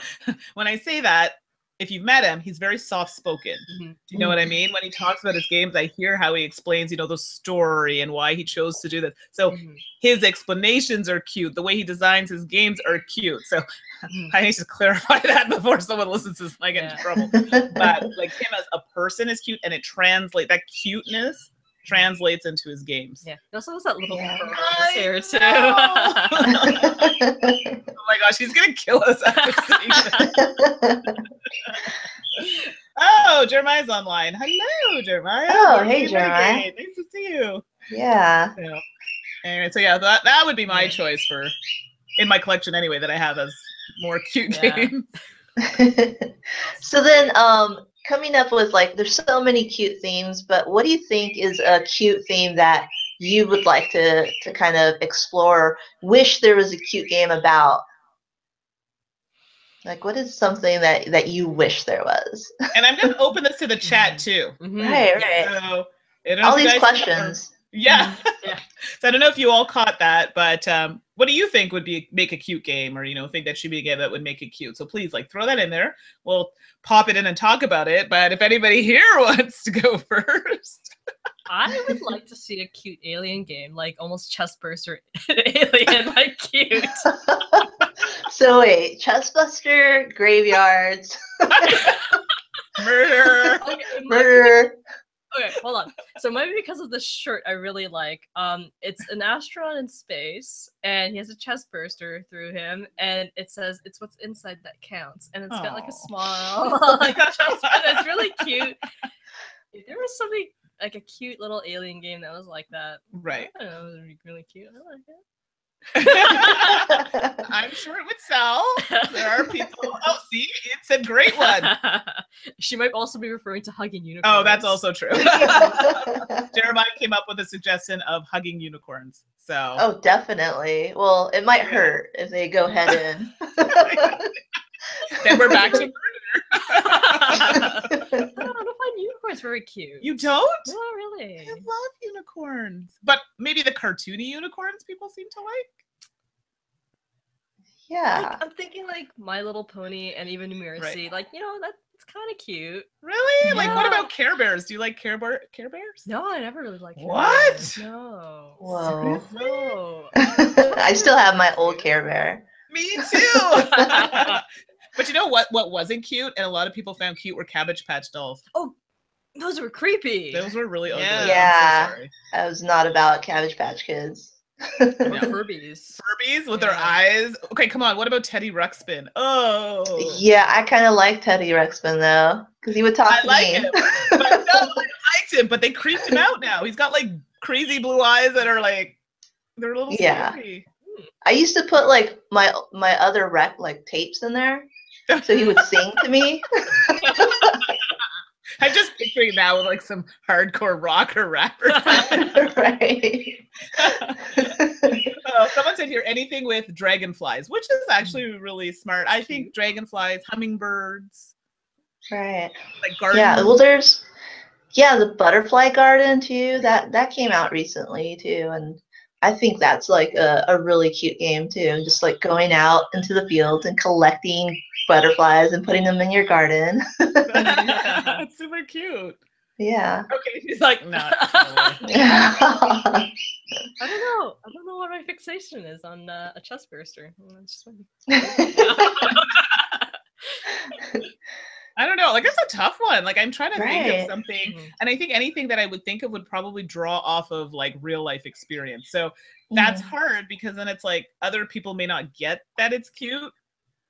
When I say that, if you've met him, he's very soft-spoken. Do you know what I mean? When he talks about his games, I hear how he explains, the story and why he chose to do this. So his explanations are cute. The way he designs his games are cute. So I need to clarify that before someone listens to this and I get into trouble. But like him as a person is cute, and it translates, that cuteness translates into his games. Yeah. He also has that little Yeah. curl in his hair too. Oh my gosh, he's gonna kill us after seeing that. Oh, Jeremiah's online. Hello, Jeremiah. Oh, Board hey, Game Jeremiah. Renegade. Nice to see you. Yeah. Yeah. Anyway, so yeah, that would be my choice for in my collection anyway that I have as more cute games. So then, coming up with like, there's so many cute themes, but what do you think is a cute theme that you would like to kind of explore? Wish there was a cute game about. Like, what is something that you wish there was? And I'm gonna open this to the chat too. Right. So I don't know All if you these guys questions. Yeah. Yeah. So I don't know if you all caught that, but what do you think would make a cute game, or think that should be a game that would make it cute? So please, throw that in there. We'll pop it in and talk about it. But if anybody here wants to go first, I would like to see a cute alien game, like almost chest burster alien, like cute. So wait, Chestbuster, graveyards, murder. Okay, murder. Okay, hold on. So maybe because of the shirt I really like. It's an astronaut in space, and he has a chest burster through him, and it says it's what's inside that counts, and it's got like a smile, like a chest, and it's really cute. If there was something like a cute little alien game that was like that, Right. I don't know, it would be really cute. I like it. I'm sure it would sell. There are people. Oh, see, it's a great one. She might also be referring to hugging unicorns. Oh, that's also true. Jeremiah came up with a suggestion of hugging unicorns. So. Oh, definitely. Well, it might hurt if they go head in. Then we're back to murder. I don't find unicorns very cute. You don't? Not really. I love unicorns. But maybe the cartoony unicorns people seem to like. Yeah. I'm thinking like My Little Pony and even Numeracy. Right. Like, that's kind of cute. Really? Yeah. Like, what about Care Bears? Do you like Care Bears? No, I never really liked Care What? Bears. No. Whoa. No. I still have my old Care Bear. Me too. But you know what wasn't cute and a lot of people found cute were Cabbage Patch Dolls. Oh, those were creepy. Those were really ugly. Yeah. I'm so sorry. I was not about Cabbage Patch Kids. Or Furbies. Furbies with their eyes. Okay, come on. What about Teddy Ruxpin? Oh. Yeah, I kind of like Teddy Ruxpin though, because he would talk to me. Him. But no, I liked him, but they creeped him out now. He's got like crazy blue eyes that are like, they're a little scary. I used to put like my other tapes in there, so he would sing to me. I'm just picturing now with like some hardcore rock or rapper. Right. Someone said here anything with dragonflies, which is actually really smart. I think dragonflies, hummingbirds, right? Like gardens. Yeah. Well, there's the butterfly garden too. That came out recently too, and I think that's like a really cute game too. Just like going out into the fields and collecting butterflies and putting them in your garden. That's super cute. Yeah. Okay, she's like, no. I don't know what my fixation is on a chest burster. It's just I don't know. Like, that's a tough one. Like, I'm trying to think of something. Mhm. And I think anything that I would think of would probably draw off of, like, real life experience. So that's hard because then it's like other people may not get that it's cute.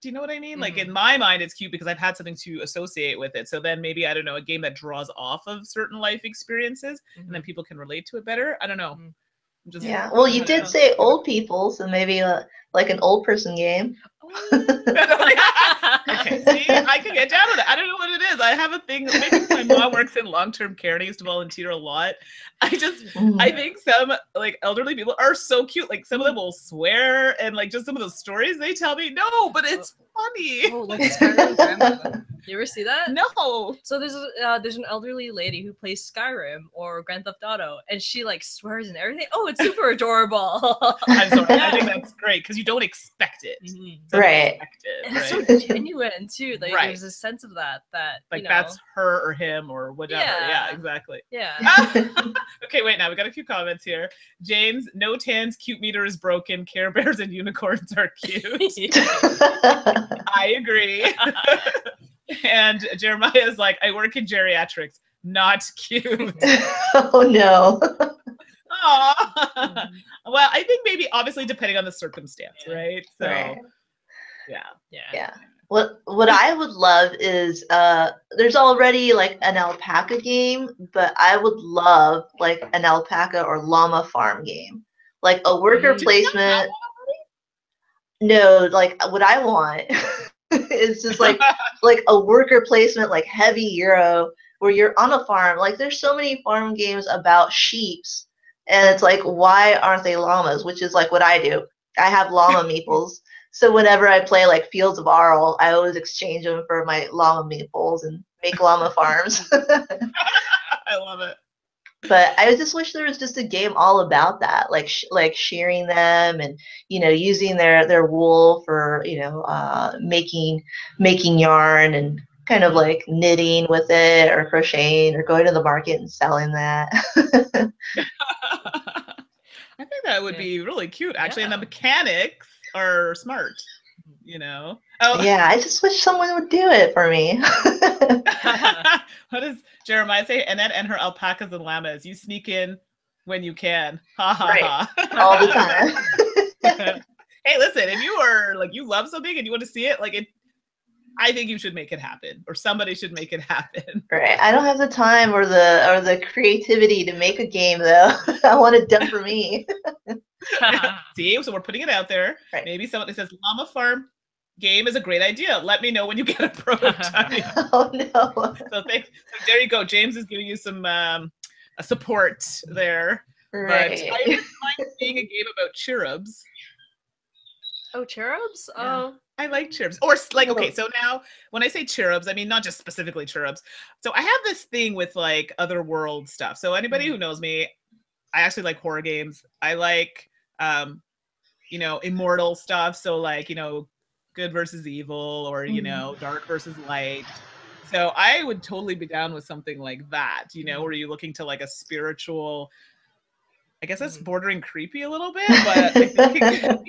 Do you know what I mean? Like, in my mind, it's cute because I've had something to associate with it. So then maybe, I don't know, a game that draws off of certain life experiences and then people can relate to it better. I don't know. Just, well, you did say old people, so maybe like an old person game. Okay, see, I can get down with it. I don't know what it is. I have a thing. Maybe my mom works in long-term care and I used to volunteer a lot. I think some like elderly people are so cute. Like some of them will swear and like just some of those stories they tell me. No, but it's funny. Oh, like Skyrim grandma. You ever see that? No. So there's an elderly lady who plays Skyrim or Grand Theft Auto, and she like swears and everything. Oh, it's super adorable. I'm sorry. I think that's great because you don't expect it. Right. And it's so genuine too. Like there's a sense of that like that's her or him or whatever. Yeah, exactly. Yeah. Okay, wait. Now we got a few comments here. James, no tans, cute meter is broken. Care Bears and unicorns are cute. I agree. And Jeremiah is like, I work in geriatrics. not cute. Oh no. Aw. Well, I think maybe obviously depending on the circumstance, right? So Right. yeah. What I would love is there's already like an alpaca game, but I would love like an alpaca or llama farm game. Like a worker placement. No, like what I want is just like a worker placement, like heavy Euro, where you're on a farm. Like there's so many farm games about sheeps, and it's like, why aren't they llamas? Which is like what I do. I have llama meeples. So whenever I play like Fields of Arle, I always exchange them for my llama meeples and make llama farms. I love it. But I just wish there was just a game all about that, like shearing them and using their wool for making yarn and kind of like knitting with it or crocheting or going to the market and selling that. I think that would be really cute actually, and the mechanics are smart. Oh yeah, I just wish someone would do it for me. What does Jeremiah say? Annette and her alpacas and llamas. You sneak in when you can. Ha ha ha. All the time. Hey, listen, if you are like you love something and you want to see it, I think you should make it happen, or somebody should make it happen. Right. I don't have the time or the creativity to make a game though. I want it done for me. See, so we're putting it out there. Right. Maybe somebody says llama farm game is a great idea. Let me know when you get a prototype. Oh no. So there you go. James is giving you some support there. Right. But I wouldn't mind seeing a game about cherubs. Oh, cherubs? Yeah. Oh, I like cherubs. Or like, okay, so now when I say cherubs, I mean not just specifically cherubs. So I have this thing with like otherworld stuff. So anybody who knows me, I actually like horror games. I like immortal stuff. So like, good versus evil, or dark versus light. So I would totally be down with something like that, where you're looking to like a spiritual, I guess that's bordering creepy a little bit, but I think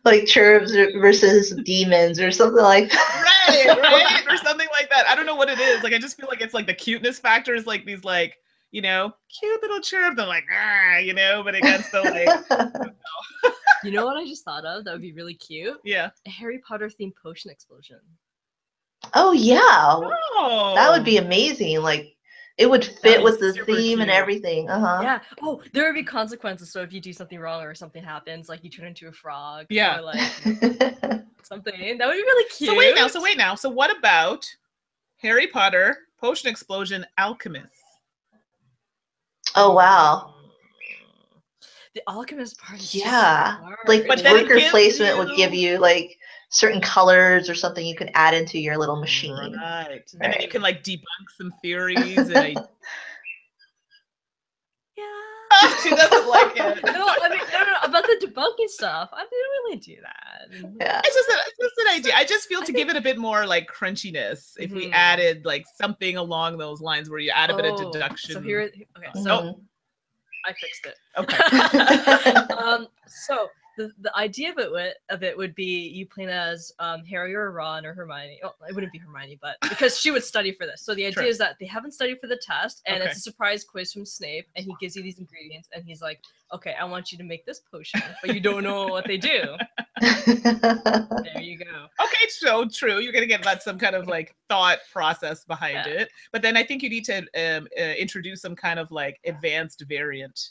like cherubs versus demons or something like that. right or something like that. I don't know what it is. Like I just feel like it's like the cuteness factor is like these like cute little cherub. They're like but against the like You know what I just thought of that would be really cute? Yeah. A Harry Potter themed potion explosion. Oh yeah. Oh. That would be amazing. Like it would fit with the theme cute. And everything. Yeah. Oh, there would be consequences. So if you do something wrong or something happens, like you turn into a frog. Yeah. Or like something. That would be really cute. So wait now. So what about Harry Potter potion explosion alchemist? Oh wow. The alchemist part is like but worker placement would give you like certain colors or something you can add into your little machine. Right. And then you can like debunk some theories and she doesn't like it. No, about the debunking stuff. I didn't really do that. Yeah. It's just an idea. I just feel to give it a bit more like crunchiness if we added like something along those lines where you add a bit of deduction. So I fixed it. Okay. So the idea of it would be you playing as Harry or Ron or Hermione. Oh, it wouldn't be Hermione, but because she would study for this. So the idea is that they haven't studied for the test, and it's a surprise quiz from Snape, and he gives you these ingredients, and he's like, "Okay, I want you to make this potion, but you don't know what they do." There you go. Okay, so true. You're gonna get some kind of like thought process behind it, but then I think you need to introduce some kind of like advanced variant.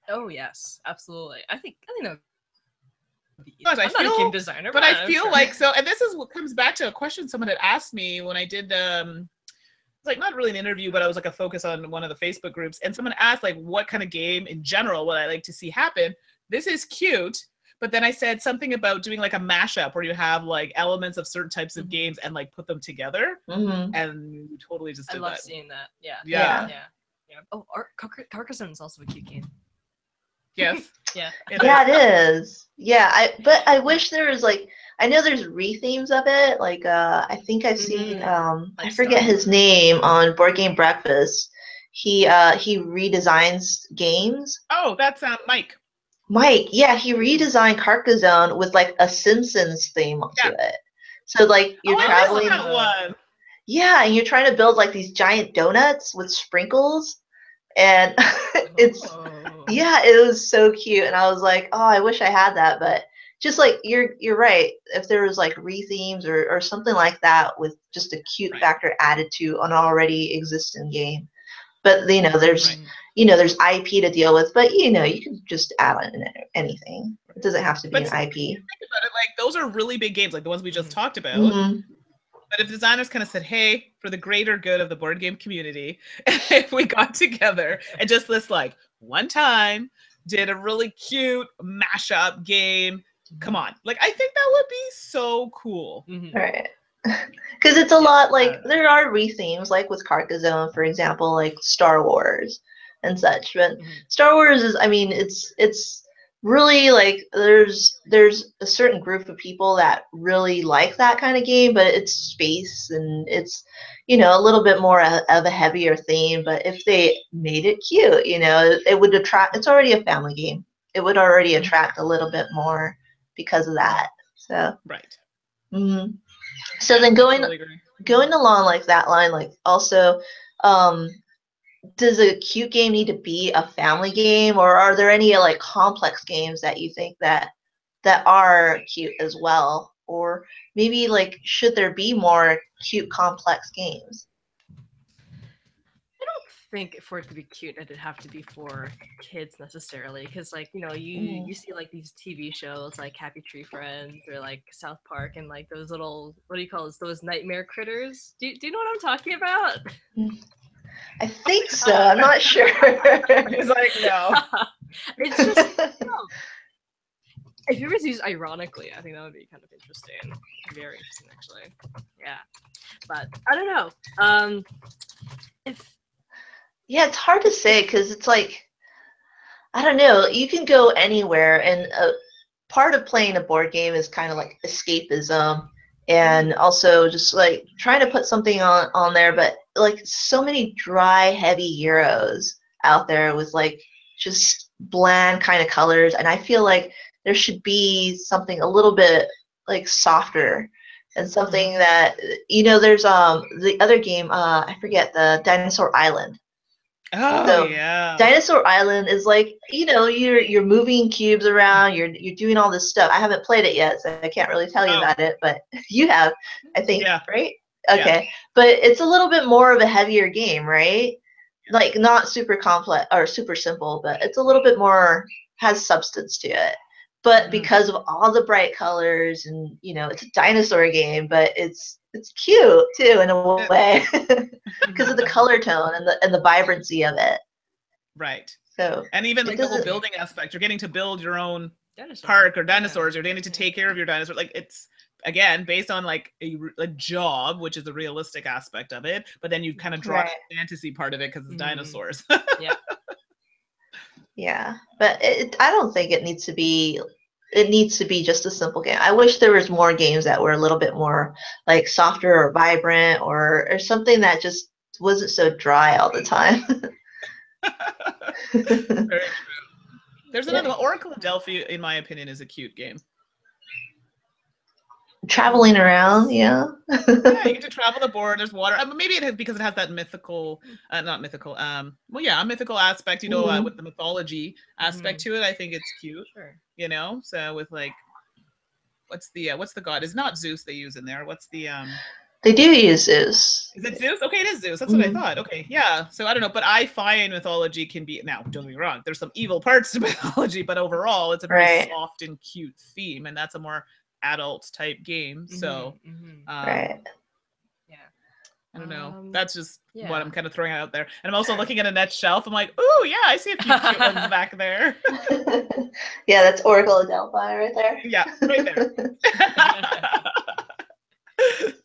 Oh yes, absolutely. I think that. I'm not a game designer, but I feel like so. And this is what comes back to a question someone had asked me when I did. It's like not really an interview, but I was like a focus on one of the Facebook groups, and someone asked like, what kind of game in general would I like to see happen? This is cute. But then I said something about doing like a mashup where you have like elements of certain types of games and like put them together, and you totally just did that. I love seeing that. Yeah. Oh, Carcassonne is also a cute game. Yes. Yeah, it is. Yeah, but I wish there was like, I know there's rethemes of it. Like I think I've seen I forget his name on Board Game Breakfast. He redesigns games. Oh, that's Mike. Mike, yeah, he redesigned Carcassonne with like a Simpsons theme to it. So like you're traveling. That one. Yeah, and you're trying to build like these giant donuts with sprinkles, and it's yeah, it was so cute, and I was like, oh, I wish I had that, but just like you're right. If there was like re-themes or something like that with just a cute factor added to an already existing game, but there's there's IP to deal with, but you can just add on anything. It doesn't have to be an IP. Think about it, like those are really big games, like the ones we just talked about. But if designers kind of said, hey, for the greater good of the board game community, if we got together and just this like one time did a really cute mashup game, come on. Like, I think that would be so cool. Right. Because it's a lot like there are re-themes, like with Carcassonne, for example, like Star Wars and such. But Star Wars is, I mean, it's really like there's a certain group of people that really like that kind of game, but it's space and it's a little bit more of a heavier theme. But if they made it cute, it would attract. It's already a family game. It would already attract a little bit more because of that. So So then going along like that line, like also, does a cute game need to be a family game, or are there any like complex games that you think that are cute as well, or maybe like should there be more cute complex games? I don't think for it to be cute it'd have to be for kids necessarily, because like you see like these TV shows like Happy Tree Friends or like South Park and like those little, what do you call those nightmare critters? Do you know what I'm talking about? I think so. I'm not sure. He's like, no. It's just if you were to use ironically, I think that would be kind of interesting. Very interesting, actually. Yeah, but I don't know. Yeah, it's hard to say because it's like, I don't know. You can go anywhere, and part of playing a board game is kind of like escapism, and also just like trying to put something on there. But like so many dry, heavy Euros out there with like just bland kind of colors, and I feel like there should be something a little bit like softer and something that there's the other game, I forget, the Dinosaur Island. Oh, so, yeah. Dinosaur Island is like, you're moving cubes around, you're doing all this stuff. I haven't played it yet, so I can't really tell you about it, but you have, I think, right? Okay. Yeah. But it's a little bit more of a heavier game, right? Like not super complex or super simple, but it's a little bit more, has substance to it. But because of all the bright colors and, it's a dinosaur game, but it's cute too in a way because of the color tone and the vibrancy of it. Right. So and even like the whole building aspect, you're getting to build your own park or dinosaurs. You're getting to take care of your dinosaur. Like it's again based on like a job, which is the realistic aspect of it. But then you kind of draw the fantasy part of it because it's dinosaurs. Yeah. Yeah, but I don't think it needs to be. It needs to be just a simple game. I wish there was more games that were a little bit more like softer or vibrant or something that just wasn't so dry all the time. Very true. There's another Oracle of Delphi, in my opinion, is a cute game. Traveling around, yeah. Yeah, you get to travel the board. There's water. Maybe it has because it has that mythical, not mythical. Well, yeah, a mythical aspect. With the mythology aspect to it, I think it's cute. Sure. So with like, what's the god? It's not Zeus they use in there. What's the They do use Zeus. Is it Zeus? Okay, it is Zeus. That's what I thought. Okay, yeah. So I don't know, but I find mythology can be, now don't get me wrong, there's some evil parts to mythology, but overall it's a very soft and cute theme, and that's a more adult type game. So right. Yeah. I don't know. That's just what I'm kind of throwing out there. And I'm also looking at Annette's shelf. I'm like, ooh, yeah, I see a few cute ones back there. Yeah, that's Oracle of Delphi right there. Yeah, right there.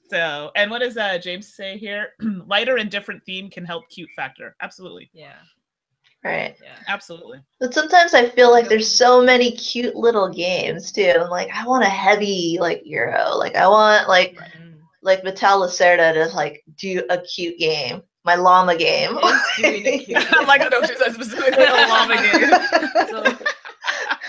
So, and what does James say here? Lighter and different theme can help cute factor. Absolutely. Yeah. Right. Yeah. Absolutely. But sometimes I feel like there's so many cute little games too. I'm like, I want a heavy like Euro. Like I want like Vital Lacerda to like do a cute game. My llama game. I'm like, no, she said specifically a llama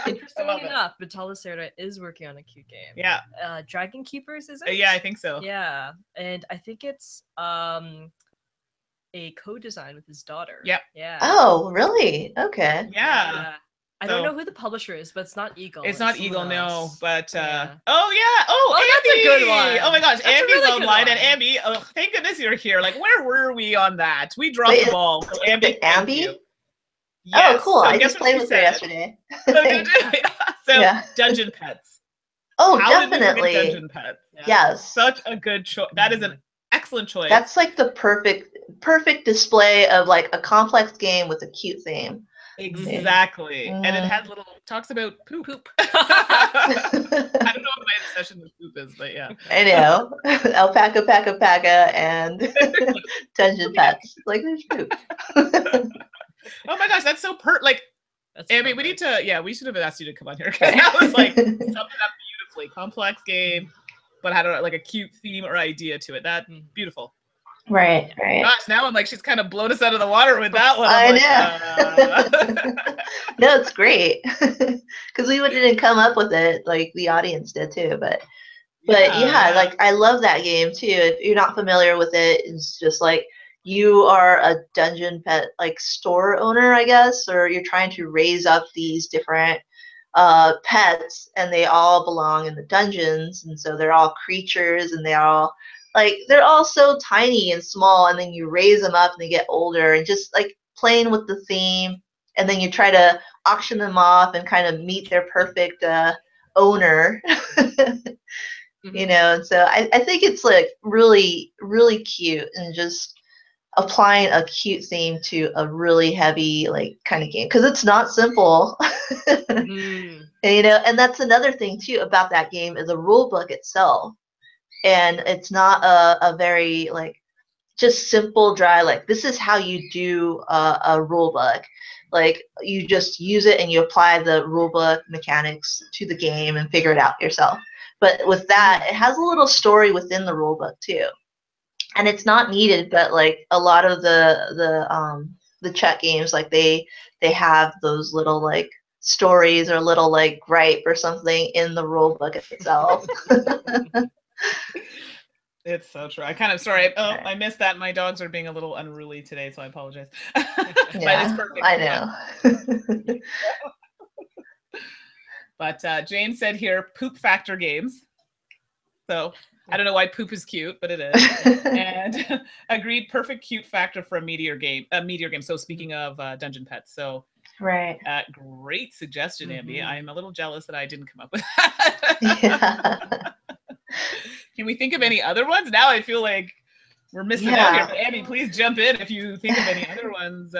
game. Interestingly enough, Vitala Serra is working on a cute game. Yeah. Dragon Keepers, is it? Yeah, I think so. Yeah, and I think it's a co-design with his daughter. Yep. Yeah. Oh, really? Okay. Yeah. I don't know who the publisher is, but it's not Eagle. It's not Eagle, no. But yeah. oh yeah. Oh, that's Ambi! a good one. Oh my gosh, That's Ambi's really online, and Ambi, oh, thank goodness you're here. Like, where were we on that? We dropped the ball. So Ambi, thank you. Yes. Oh, cool. So I just played with her yesterday. So Dungeon Pets. Oh, How definitely. Did we Dungeon Pets? Yes. Such a good choice. That is an excellent choice. That's like the perfect display of like a complex game with a cute theme. Exactly. And it has talks about poop. I don't know what my obsession with poop is, but yeah. I know. Alpaca, paca, and Dungeon Pets. Like there's poop. Oh my gosh, that's so like Abby, we need to we should have asked you to come on here because that was like summed it up beautifully. Complex game, but had like a cute theme or idea to it. That beautiful. Right. Gosh, now I'm like, she's kind of blown us out of the water with that one. know. No, it's great because we didn't come up with it, like the audience did too. But yeah, like I love that game too. If you're not familiar with it, it's just like you are a dungeon pet like store owner, I guess, or you're trying to raise up these different pets, and they all belong in the dungeons, and so they're all creatures, and they're all so tiny and small, and then you raise them up and they get older, and just like playing with the theme, and then you try to auction them off and kind of meet their perfect owner. You know, and so I think it's like really, really cute, and just applying a cute theme to a really heavy like kind of game, because it's not simple. And, you know, and that's another thing too about that game is the rule book itself. And it's not a very like just simple dry like this is how you do a rule book. Like you just use it and you apply the rule book mechanics to the game and figure it out yourself. But with that, it has a little story within the rule book too, and it's not needed. But like a lot of the chat games, like they have those little like stories or little like gripe or something in the rule book itself. It's so true. I kind of I missed that. My dogs are being a little unruly today, so I apologize. But it's perfect. I know. But James said here, poop factor games. So I don't know why poop is cute, but it is. And agreed, perfect cute factor for a meteor game. So speaking of Dungeon Pets, so right. Great suggestion, Ambi. I'm a little jealous that I didn't come up with that. Yeah. Can we think of any other ones? Now I feel like we're missing out here. But Abby, please jump in if you think of any other ones.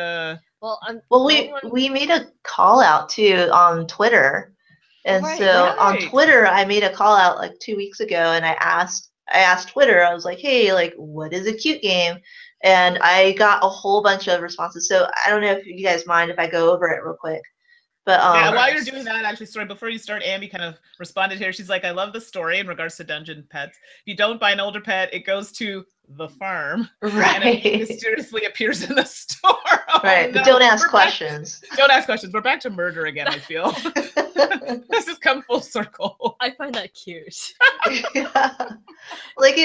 We made a call out too on Twitter, and on Twitter I made a call out like 2 weeks ago, and I asked Twitter. I was like, hey, like, what is a cute game? And I got a whole bunch of responses. So I don't know if you guys mind if I go over it real quick. But while you're doing that, actually, sorry, before you start, Ambi kind of responded here. She's like, I love the story in regards to Dungeon Pets. If you don't buy an older pet, it goes to the farm. Right. And it mysteriously appears in the store. Right. But don't ask questions. Don't ask questions. We're back to murder again, I feel. This has come full circle. I find that cute. Yeah. Like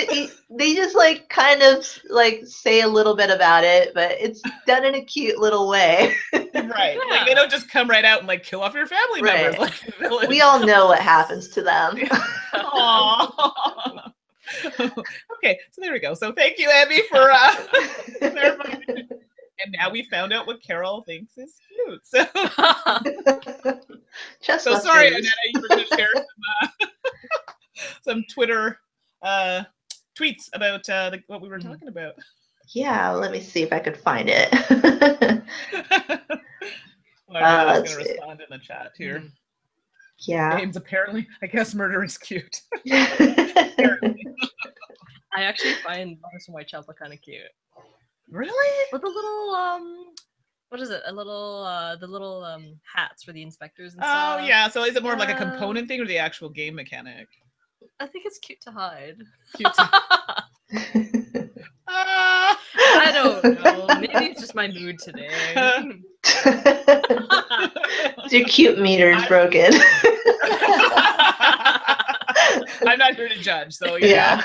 they just like kind of like say a little bit about it, but it's done in a cute little way. Right. Yeah. Like they don't just come right out and like kill off your family members. Like we all know what happens to them. Aww. Okay, so there we go. So thank you, Abby, for clarifying. And now we found out what Caryl thinks is cute. So, so sorry, Annette, you were going to share some Twitter tweets about what we were talking about. Yeah, let me see if I could find it. I was going to respond in the chat here. Yeah. James, apparently, I guess murder is cute. I actually find Lotus and White Chapel kind of cute. Really? With a little what is it? The little hats for the inspectors and stuff. Oh yeah. So is it more of like a component thing or the actual game mechanic? I think it's cute to hide. Cute to... I don't know. Maybe it's just my mood today. Your cute meter is broken. I'm not here to judge, so yeah.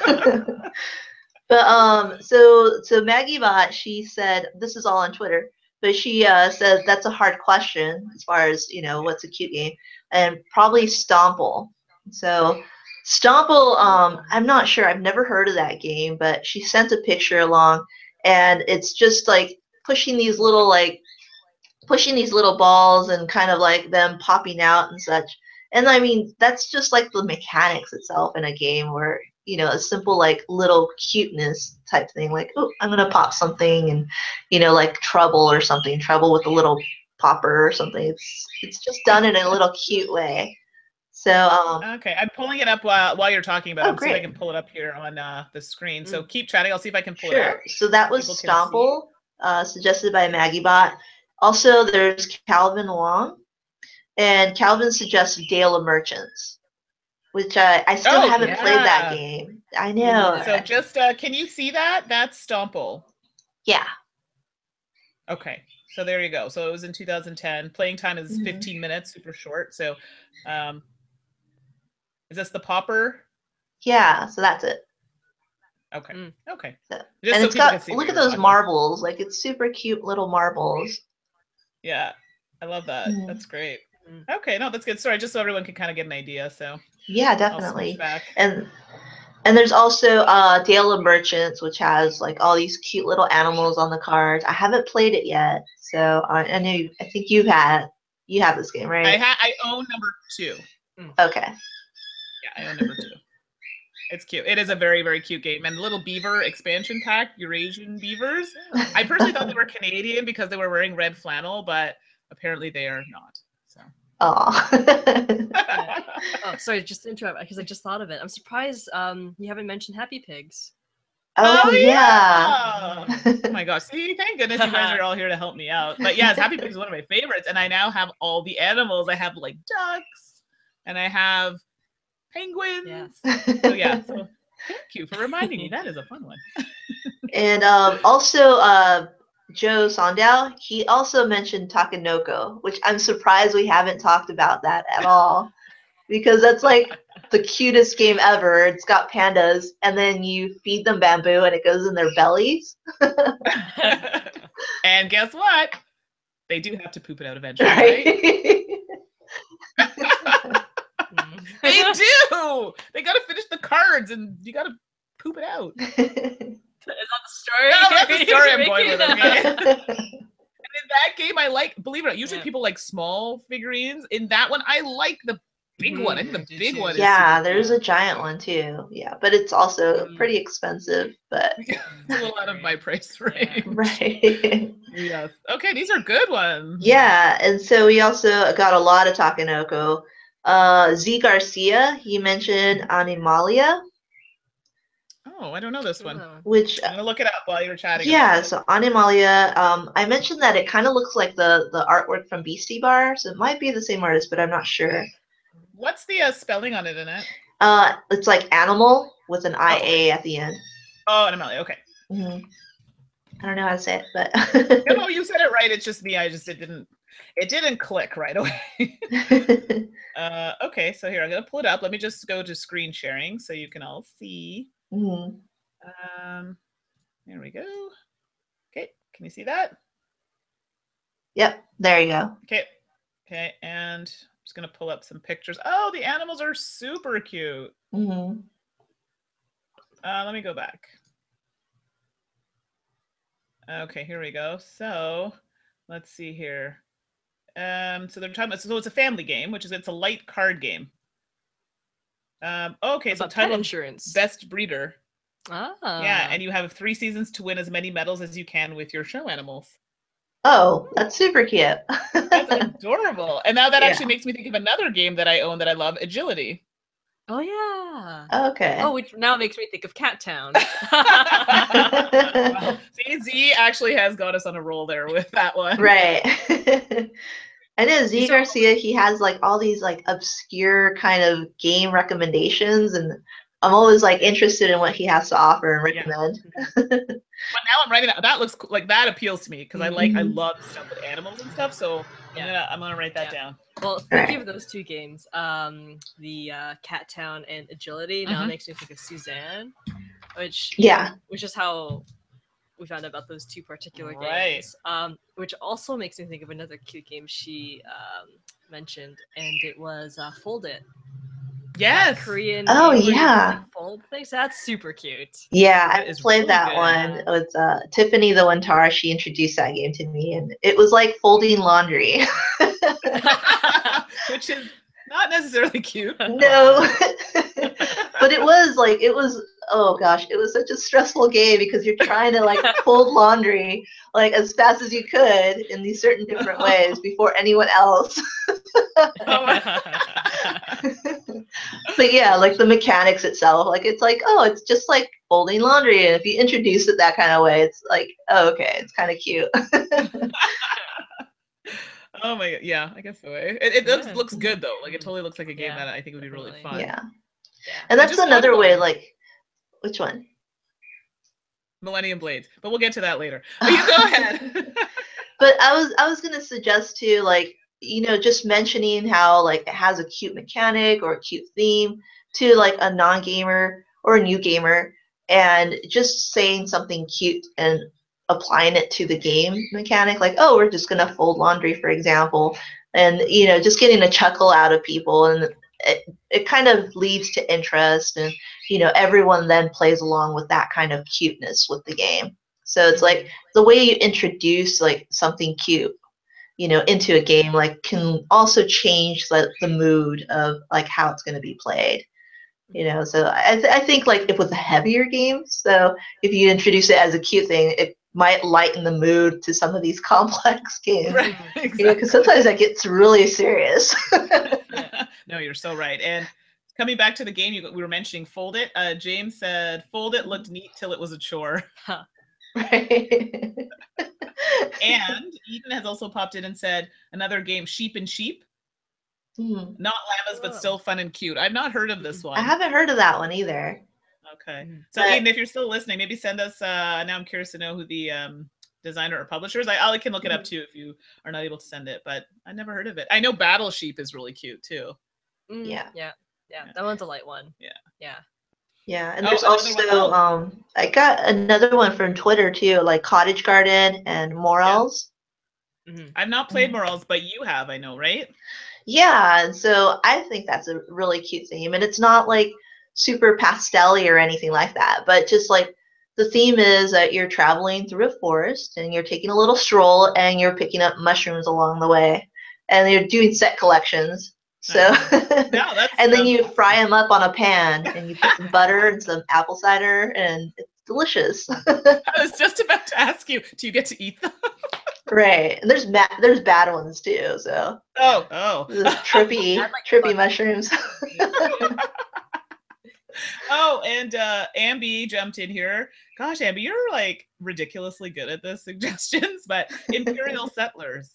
But so Maggie Bot, she said, this is all on Twitter, but she said that's a hard question as far as, you know, what's a cute game, and probably Stomple. So Stomple, I'm not sure, I've never heard of that game, but she sent a picture along, and it's just like pushing these little balls and kind of like them popping out and such. And I mean, that's just like the mechanics itself in a game where, you know, a simple like little cuteness type thing, like, oh, I'm gonna pop something, and, you know, like Trouble or something, Trouble with a little popper or something. It's just done in a little cute way. So okay, I'm pulling it up while you're talking about it. great. See if I can pull it up here on the screen. So keep chatting. I'll see if I can pull it up. So that was Stomple, suggested by Maggie Bot. Also, there's Calvin Wong, and Calvin suggests Dale of Merchants, which I still haven't played that game. I know. So just can you see that? That's Stomple. Yeah. Okay. So there you go. So it was in 2010. Playing time is 15 minutes, super short. So is this the popper? Yeah, so that's it. Okay. Okay. So, and it's got, look at those marbles. Like, it's super cute little marbles. Yeah. I love that. That's great. Okay, no, that's good. Sorry, just so everyone can kind of get an idea. So yeah, definitely. And there's also Dale of Merchants, which has like all these cute little animals on the cards. I haven't played it yet, so I think you have this game, right? I own number 2. Okay. Yeah, I own number 2. It's cute. It is a very, very cute game. And the little beaver expansion pack, Eurasian beavers. I personally thought they were Canadian because they were wearing red flannel, but apparently they are not. So. Oh, sorry, just to interrupt, because I just thought of it. I'm surprised you haven't mentioned Happy Pigs. Oh yeah. Oh my gosh. See, thank goodness you guys are all here to help me out. But yes, Happy Pigs is one of my favorites. And I now have all the animals. I have like ducks, and I have penguins. So yeah. So thank you for reminding me. That is a fun one. And also Joe Sondow, he also mentioned Takenoko, which I'm surprised we haven't talked about that at all, because that's like the cutest game ever. It's got pandas, and then you feed them bamboo, and it goes in their bellies. And guess what? They do have to poop it out eventually, right? They do! They gotta finish the cards, and you gotta poop it out. Is that the story? No, that's the story I'm going with. Okay? And in that game, I like, believe it or not, usually people like small figurines. In that one, I like the big one. I think the big one is there's a giant one too. Yeah, but it's also pretty expensive. But it's a little out of my price range. Right. Yes. Okay, these are good ones. Yeah, and so we also got a lot of Takenoko. Z Garcia, he mentioned Animalia. Oh, I don't know this one. Which I'm gonna look it up while you were chatting. Yeah, so Animalia. I mentioned that it kind of looks like the artwork from Beastie Bar, so it might be the same artist, but I'm not sure. What's the spelling on it, Annette? It's like animal with an IA at the end. Oh, Animalia. Okay. I don't know how to say it, but no, you said it right. It's just me. It didn't click right away. Okay, so here I'm gonna pull it up. Let me just go to screen sharing so you can all see. There we go. Okay, can you see that? Yep, there you go. Okay, and I'm just gonna pull up some pictures. Oh, the animals are super cute. Let me go back. Okay, here we go. So let's see here. So they're talking about, so it's a family game, it's a light card game. Okay, so title insurance. Best Breeder. Ah. Yeah, and you have 3 seasons to win as many medals as you can with your show animals. Oh, that's super cute. That's adorable. And now that actually makes me think of another game that I own that I love, Agility. Oh yeah. Okay. Oh, which now makes me think of Cat Town. Well, see, Z actually has got us on a roll there with that one. Right. I know Z Garcia, he has like all these like obscure kind of game recommendations, and I'm always like interested in what he has to offer and recommend. But now I'm writing that. That looks cool. Like that appeals to me because I love stuff with animals and stuff. So I'm gonna write that down. Well, thinking of those two games, the Cat Town and Agility now makes me think of Suzanne, which is how we found out about those two particular games. Which also makes me think of another cute game she mentioned, and it was Fold It. Yes. That Korean Oh game where you yeah. like fold things. That's super cute. Yeah, I played really that good. one. It was Tiffany the Wintara. She introduced that game to me, and it was like folding laundry. Which is not necessarily cute. No, but it was. Oh gosh, it was such a stressful game because you're trying to like fold laundry like as fast as you could in these certain different ways before anyone else. But yeah, like the mechanics itself, like it's like, oh, it's just like folding laundry, and if you introduce it that kind of way, it's like, oh, okay, it's kind of cute. Oh my god, yeah, I guess so. It looks good though. Like it totally looks like a game that I think would be really fun. Yeah, and that's another way. Like, which one? Millennium Blades, but we'll get to that later. But you go ahead. But I was gonna suggest too, like, just mentioning how like it has a cute mechanic or a cute theme to like a non-gamer or a new gamer, and just saying something cute and applying it to the game mechanic, like, oh, we're just gonna fold laundry, for example, and just getting a chuckle out of people, and it kind of leads to interest, and everyone then plays along with that kind of cuteness with the game. So it's like the way you introduce like something cute into a game, like, can also change the mood of like how it's going to be played. So I think like if with a heavier game, so if you introduce it as a cute thing, it might lighten the mood to some of these complex games. Right, exactly. Because sometimes that gets really serious. No, you're so right. And coming back to the game we were mentioning, Fold It. James said, Fold It looked neat till it was a chore. Right. And Eden has also popped in and said, another game, Sheep and Sheep. Not llamas, but still fun and cute. I've not heard of this one. I haven't heard of that one either. Okay. So Eden, if you're still listening, maybe send us, now I'm curious to know who the designer or publisher is. I can look it up too if you are not able to send it, but I never heard of it. I know Battle Sheep is really cute too. Yeah. That one's a light one. Yeah, and there's also I got another one from Twitter too, like Cottage Garden and Morels. I've not played Morels, but you have, I know, right? Yeah, and so I think that's a really cute theme, and it's not like super pastel-y or anything like that, but just like the theme is that you're traveling through a forest and you're taking a little stroll and you're picking up mushrooms along the way, and you're doing set collections. So, and then you fry them up on a pan, and you put some butter and some apple cider, and it's delicious. I was just about to ask you, do you get to eat them? Right, and there's bad ones too. So trippy mushrooms. Oh, and Ambi jumped in here. Gosh, Ambi, you're like ridiculously good at the suggestions, but Imperial Settlers.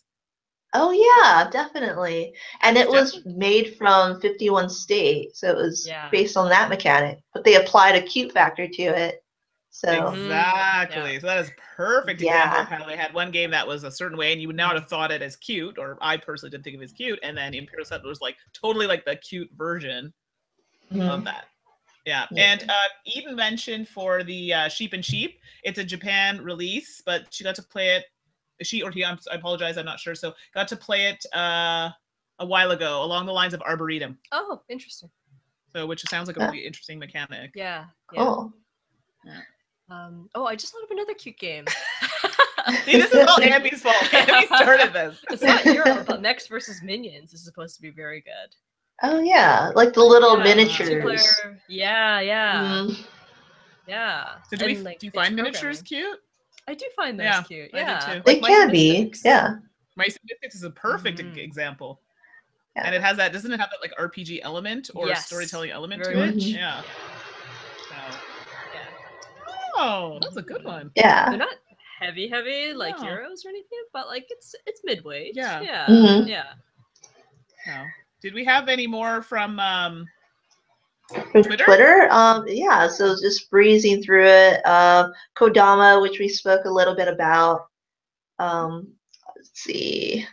Oh yeah, definitely. And it was made from 51 State, so it was based on that mechanic, but they applied a cute factor to it. So exactly. So that is perfect example of how they had one game that was a certain way, and you would not have thought it as cute, or I personally didn't think of it as cute, and then Imperial Settlers like totally like the cute version of that. Yeah. And Eden mentioned for the Sheep and Sheep, it's a Japan release, but she got to play it. She or he, I apologize, I'm not sure. So got to play it a while ago along the lines of Arboretum. Oh, interesting. So which sounds like a really interesting mechanic. Yeah. Cool. Yeah. I just thought of another cute game. See, this is all Ambi's fault. Ambi started this. It's not Euro, but Mechs versus Minions is supposed to be very good. Oh yeah, like the little miniatures. Yeah. So do you find miniatures cute? I do find those cute. Yeah, I do too. They can be. Yeah. Mice and Mystics is a perfect example. Yeah. And it has that, doesn't it have that like RPG element or storytelling element to it? Yeah. So, oh, that's a good one. Yeah. They're not heavy like Euros or anything, but like it's midweight. Yeah. Yeah. No. Did we have any more from For Twitter? Yeah, so just breezing through it. Kodama, which we spoke a little bit about. Let's see.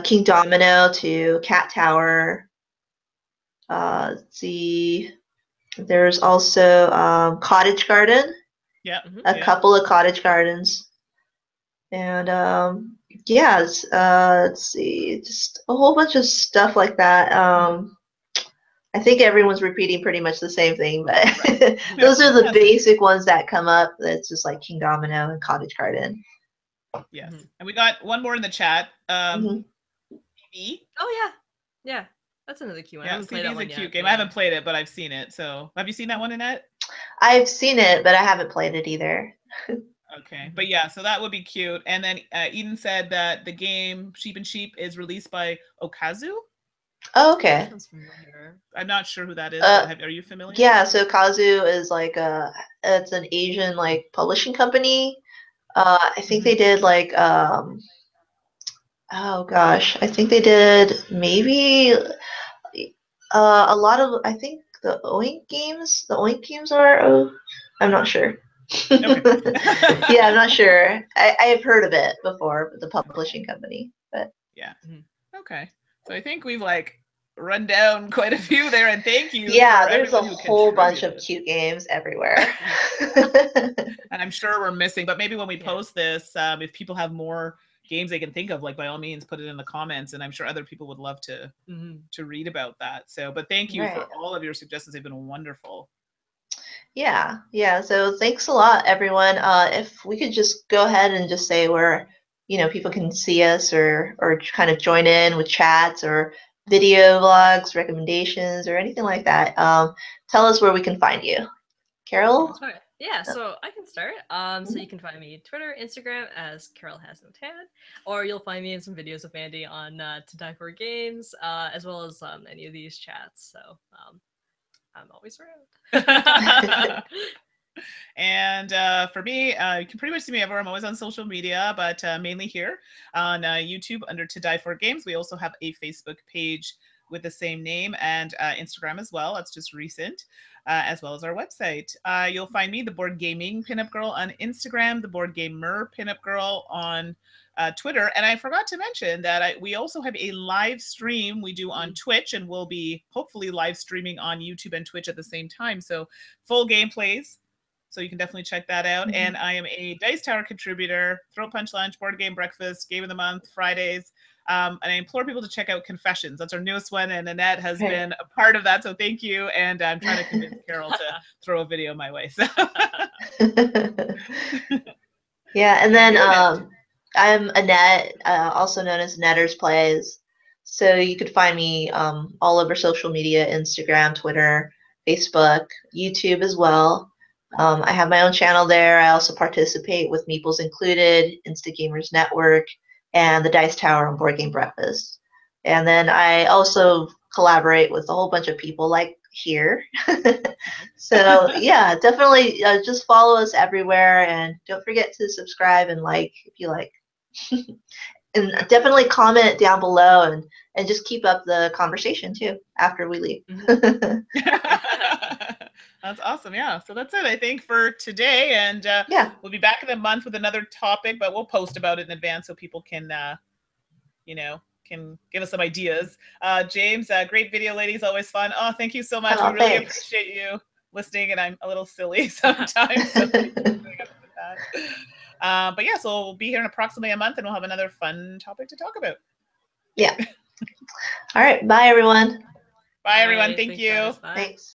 King Domino to Cat Tower. Let's see. There's also Cottage Garden. Yeah. A couple of Cottage Gardens. And yeah, let's see. Just a whole bunch of stuff like that. I think everyone's repeating pretty much the same thing, but those are the basic ones that come up. That's just like King Domino and Cottage Garden. Yes. And we got one more in the chat. CB. Oh, yeah. That's another cute one. Yeah, CB is a cute game. I haven't played it, but I've seen it. So have you seen that one, Annette? I've seen it, but I haven't played it either. Okay. But yeah, so that would be cute. And then Eden said that the game Sheep and Sheep is released by Okazu. Oh, okay. I'm not sure who that is. But are you familiar? Yeah, so Kazu is like it's an Asian like publishing company. I think they did like oh gosh, I think they did maybe a lot of, I think the Oink games. The Oink games are. I'm not sure. Okay. Yeah, I'm not sure. I've heard of it before, the publishing company, but yeah. Okay. So I think we've like run down quite a few there, and thank you. Yeah, there's a whole bunch of cute games everywhere. And I'm sure we're missing, but maybe when we post this, if people have more games they can think of, like by all means put it in the comments, and I'm sure other people would love to read about that. So, but thank you for all of your suggestions. They've been wonderful. Yeah. So thanks a lot, everyone. If we could just go ahead and just say where people can see us or kind of join in with chats or video vlogs, recommendations, or anything like that. Tell us where we can find you. Caryl? Yeah, so I can start. So you can find me Twitter, Instagram as Caryl Has No Tan, or you'll find me in some videos of Mandi on To Die For Games, as well as any of these chats. So I'm always around. And for me, you can pretty much see me everywhere. I'm always on social media, but mainly here on YouTube under To Die For Games. We also have a Facebook page with the same name, and Instagram as well. That's just recent, as well as our website. You'll find me, the Board Gaming Pinup Girl, on Instagram, the Board Gamer Pinup Girl on Twitter. And I forgot to mention that we also have a live stream we do on Twitch, and we'll be hopefully live streaming on YouTube and Twitch at the same time. So full gameplays. So you can definitely check that out. And I am a Dice Tower contributor, Throw Punch Lunch, Board Game Breakfast, Game of the Month, Fridays. And I implore people to check out Confessions. That's our newest one, and Annette has been a part of that, so thank you. And I'm trying to convince Caryl to throw a video my way. So. Yeah, and then I'm Annette, also known as Nettersplays. So you could find me all over social media, Instagram, Twitter, Facebook, YouTube as well. I have my own channel there. I also participate with Meeples Included, Instagamers Network, and the Dice Tower on Board Game Breakfast. And then I also collaborate with a whole bunch of people like here. So yeah, definitely just follow us everywhere, and don't forget to subscribe and like if you like. And definitely comment down below and just keep up the conversation too after we leave. That's awesome. Yeah. So that's it, I think, for today. And we'll be back in a month with another topic, but we'll post about it in advance so people can, can give us some ideas. James, great video, ladies. Always fun. Oh, thank you so much. We really appreciate you listening, and I'm a little silly sometimes. So but yeah, so we'll be here in approximately a month, and we'll have another fun topic to talk about. Yeah. All right. Bye, everyone. Bye, everyone. Thank you. Guys. Bye. Thanks.